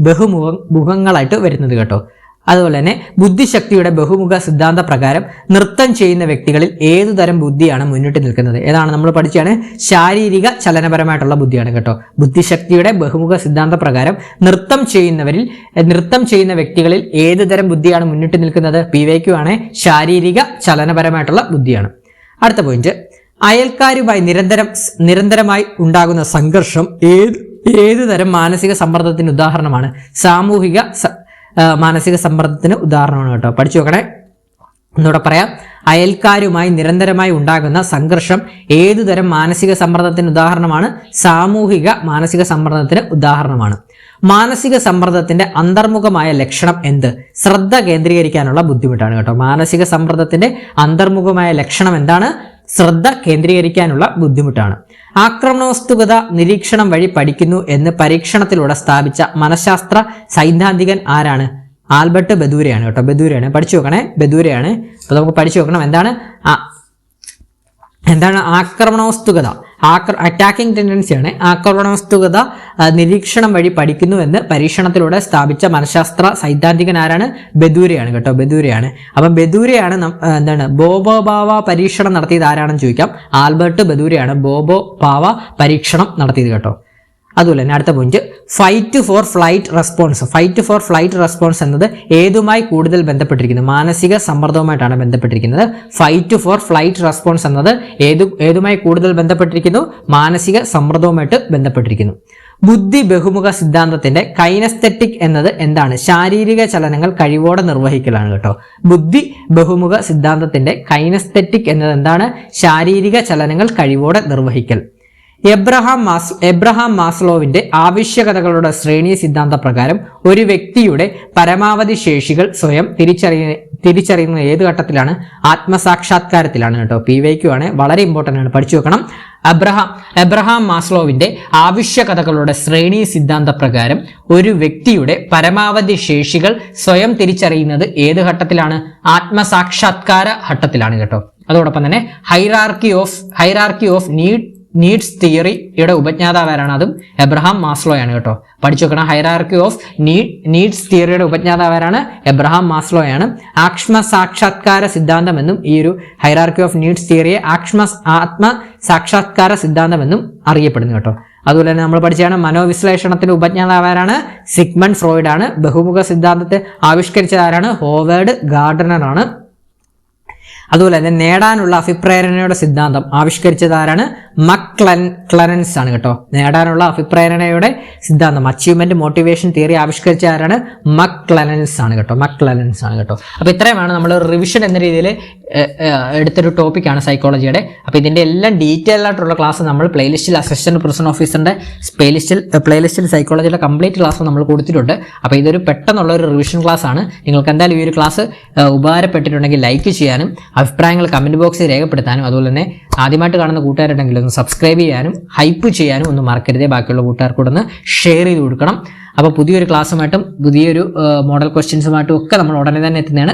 ബഹുമുഖങ്ങളായിട്ട് വരുന്നത് കേട്ടോ. അതുപോലെ തന്നെ ബുദ്ധിശക്തിയുടെ ബഹുമുഖ സിദ്ധാന്ത പ്രകാരം നൃത്തം ചെയ്യുന്ന വ്യക്തികളിൽ ഏതുതരം ബുദ്ധിയാണ് മുന്നിട്ട് നിൽക്കുന്നത്? ഏതാണ് നമ്മൾ പഠിച്ചാണ്? ശാരീരിക ചലനപരമായിട്ടുള്ള ബുദ്ധിയാണ് കേട്ടോ. ബുദ്ധിശക്തിയുടെ ബഹുമുഖ സിദ്ധാന്ത പ്രകാരം നൃത്തം ചെയ്യുന്ന വ്യക്തികളിൽ ഏതുതരം ബുദ്ധിയാണ് മുന്നിട്ട് നിൽക്കുന്നത്? PYQ ആണ്. ശാരീരിക ചലനപരമായിട്ടുള്ള ബുദ്ധിയാണ്. അടുത്ത പോയിന്റ്, അയൽക്കാരുമായി നിരന്തരമായി ഉണ്ടാകുന്ന സംഘർഷം ഏതുതരം മാനസിക സമ്മർദ്ദത്തിന് ഉദാഹരണമാണ്? സാമൂഹിക മാനസിക സമ്മർദ്ദത്തിന് ഉദാഹരണമാണ് കേട്ടോ. പഠിച്ചു നോക്കണേ. ഒന്നുകൂടെ പറയാം. അയൽക്കാരുമായി നിരന്തരമായി ഉണ്ടാകുന്ന സംഘർഷം ഏതുതരം മാനസിക സമ്മർദ്ദത്തിന് ഉദാഹരണമാണ്? സാമൂഹിക മാനസിക സമ്മർദ്ദത്തിന് ഉദാഹരണമാണ്. മാനസിക സമ്മർദ്ദത്തിന്റെ അന്തർമുഖമായ ലക്ഷണം എന്ത്? ശ്രദ്ധ കേന്ദ്രീകരിക്കാനുള്ള ബുദ്ധിമുട്ടാണ് കേട്ടോ. മാനസിക സമ്മർദ്ദത്തിന്റെ അന്തർമുഖമായ ലക്ഷണം എന്താണ്? ശ്രദ്ധ കേന്ദ്രീകരിക്കാനുള്ള ബുദ്ധിമുട്ടാണ്. ആക്രമണോസ്തുകത നിരീക്ഷണം വഴി പഠിക്കുന്നു എന്ന് പരീക്ഷണത്തിലൂടെ സ്ഥാപിച്ച മനഃശാസ്ത്ര സൈദ്ധാന്തികൻ ആരാണ്? ആൽബർട്ട് ബദൂരയാണ് കേട്ടോ. ബദൂരയാണ്. പഠിച്ചു നോക്കണേ. ബദൂരയാണ്. അപ്പൊ നമുക്ക് പഠിച്ചു നോക്കണം എന്താണ് ആക്രമണോസ്തുകത. അറ്റാക്കിംഗ് ടെൻഡൻസിയാണ്. ആക്രമണോസ്തുകത നിരീക്ഷണം വഴി പഠിക്കുന്നു എന്ന് പരീക്ഷണത്തിലൂടെ സ്ഥാപിച്ച മനഃശാസ്ത്ര സൈദ്ധാന്തികൻ ആരാണ്? ബദൂരയാണ് കേട്ടോ. ബദൂരയാണ്. അപ്പം ബദൂരയാണ് ബോബോ ബാവ പരീക്ഷണം നടത്തിയത് ആരാണെന്ന് ചോദിക്കാം. ആൽബർട്ട് ബദൂരയാണ് ബോബോ ബാവ പരീക്ഷണം നടത്തിയത് കേട്ടോ. അതുപോലെ തന്നെ അടുത്ത point, fight for flight response. Fight for flight response എന്നത് ഏതുമായി കൂടുതൽ ബന്ധപ്പെട്ടിരിക്കുന്നു? മാനസിക സമ്മർദ്ദവുമായിട്ടാണ് ബന്ധപ്പെട്ടിരിക്കുന്നത്. ഫൈറ്റ് ഫോർ ഫ്ലൈറ്റ് റെസ്പോൺസ് എന്നത് ഏതുമായി കൂടുതൽ ബന്ധപ്പെട്ടിരിക്കുന്നു? മാനസിക സമ്മർദ്ദവുമായിട്ട് ബന്ധപ്പെട്ടിരിക്കുന്നു. ബുദ്ധി ബഹുമുഖ സിദ്ധാന്തത്തിന്റെ കൈനസ്തെറ്റിക് എന്നത് എന്താണ്? ശാരീരിക ചലനങ്ങൾ കഴിവോടെ നിർവഹിക്കലാണ് കേട്ടോ. ബുദ്ധി ബഹുമുഖ സിദ്ധാന്തത്തിന്റെ കൈനസ്തെറ്റിക് എന്നത് എന്താണ്? ശാരീരിക ചലനങ്ങൾ കഴിവോടെ നിർവഹിക്കൽ. എബ്രഹാം മാസ്ലോവിന്റെ ആവശ്യകതകളുടെ ശ്രേണി സിദ്ധാന്ത പ്രകാരം ഒരു വ്യക്തിയുടെ പരമാവധി ശേഷികൾ സ്വയം തിരിച്ചറിയുന്ന ഏത് ഘട്ടത്തിലാണ്? ആത്മസാക്ഷാത്കാരത്തിലാണ് കേട്ടോ. PYQ ആണ്. വളരെ ഇമ്പോർട്ടന്റ് ആണ്. പഠിച്ചു വെക്കണം. എബ്രഹാം മാസ്ലോവിന്റെ ആവശ്യകതകളുടെ ശ്രേണി സിദ്ധാന്ത പ്രകാരം ഒരു വ്യക്തിയുടെ പരമാവധി ശേഷികൾ സ്വയം തിരിച്ചറിയുന്നത് ഏത് ഘട്ടത്തിലാണ്? ആത്മസാക്ഷാത്കാര ഘട്ടത്തിലാണ് കേട്ടോ. അതോടൊപ്പം തന്നെ ഹൈറാർക്കി ഓഫ് നീഡ്സ് തിയറിയുടെ ഉപജ്ഞാതാവാരാണ്? അതും എബ്രഹാം മാസ്ലോയാണ് കേട്ടോ. പഠിച്ചു വെക്കണം. ഹൈറാർക്കി ഓഫ് നീഡ്സ് തിയറിയുടെ ഉപജ്ഞാതാവാരാണ്? എബ്രഹാം മാസ്ലോയാണ്. ആത്മസാക്ഷാത്കാര സിദ്ധാന്തം എന്നും ഈ ഒരു ഹൈറാർക്കി ഓഫ് നീഡ്സ് തിയറിയെ ആത്മസാക്ഷാത്കാര സിദ്ധാന്തം എന്നും അറിയപ്പെടുന്നു കേട്ടോ. അതുപോലെ തന്നെ നമ്മൾ പഠിച്ചാണ് മനോവിശ്ലേഷണത്തിന്റെ ഉപജ്ഞാതാവാരാണ്? സിഗ്മണ്ട് ഫ്രോയിഡ് ആണ്. ബഹുമുഖ സിദ്ധാന്തത്തെ ആവിഷ്കരിച്ചത് ആരാണ്? ഹോവേർഡ് ഗാർഡനർ ആണ്. അതുപോലെ തന്നെ നേടാനുള്ള അഭിപ്രേരണയുടെ സിദ്ധാന്തം ആവിഷ്കരിച്ചത് ആരാണ്? മക്ക്ലെനൻസ് ആണ് കേട്ടോ. നേടാനുള്ള അഭിപ്രേരണയുടെ സിദ്ധാന്തം അച്ചീവ്മെന്റ് മോട്ടിവേഷൻ തിയറി ആവിഷ്കരിച്ച ആരാണ്? മക്ക്ലെനൻസ് ആണ് കേട്ടോ. അപ്പൊ ഇത്രയുമാണ് നമ്മൾ റിവിഷൻ എന്ന രീതിയിൽ എടുത്തൊരു ടോപ്പിക്കാണ് സൈക്കോളജിയുടെ. അപ്പൊ ഇതിന്റെ എല്ലാം ഡീറ്റെയിൽ ആയിട്ടുള്ള ക്ലാസ് നമ്മൾ പ്ലേലിസ്റ്റിൽ അസിസ്റ്റന്റ് പ്രൊഫസർ ഓഫീസറിന്റെ പ്ലേലിസ്റ്റിൽ സൈക്കോളജിയുടെ കംപ്ലീറ്റ് ക്ലാസ് നമ്മൾ കൊടുത്തിട്ടുണ്ട്. അപ്പൊ ഇതൊരു പെട്ടെന്നുള്ള ഒരു റിവിഷൻ ക്ലാസ് ആണ്. നിങ്ങൾക്ക് എന്തായാലും ഈ ഒരു ക്ലാസ് ഉപകാരപ്പെട്ടിട്ടുണ്ടെങ്കിൽ ലൈക്ക് ചെയ്യാനും അഭിപ്രായങ്ങൾ കമന്റ് ബോക്സിൽ രേഖപ്പെടുത്താനും അതുപോലെ തന്നെ ആദ്യമായിട്ട് കാണുന്ന കൂട്ടുകാരുണ്ടെങ്കിൽ ഒന്ന് സബ്സ്ക്രൈബ് ചെയ്യാനും ഹൈപ്പ് ചെയ്യാനും ഒന്നും മറക്കരുതേ. ബാക്കിയുള്ള കൂട്ടുകാർക്കൂടെ ഒന്ന് ഷെയർ ചെയ്ത് കൊടുക്കണം. അപ്പോൾ പുതിയൊരു ക്ലാസ്സുമായിട്ടും പുതിയൊരു മോഡൽ ക്വസ്റ്റ്യൻസുമായിട്ടും ഒക്കെ നമ്മൾ ഉടനെ തന്നെ എത്തുന്നതാണ്.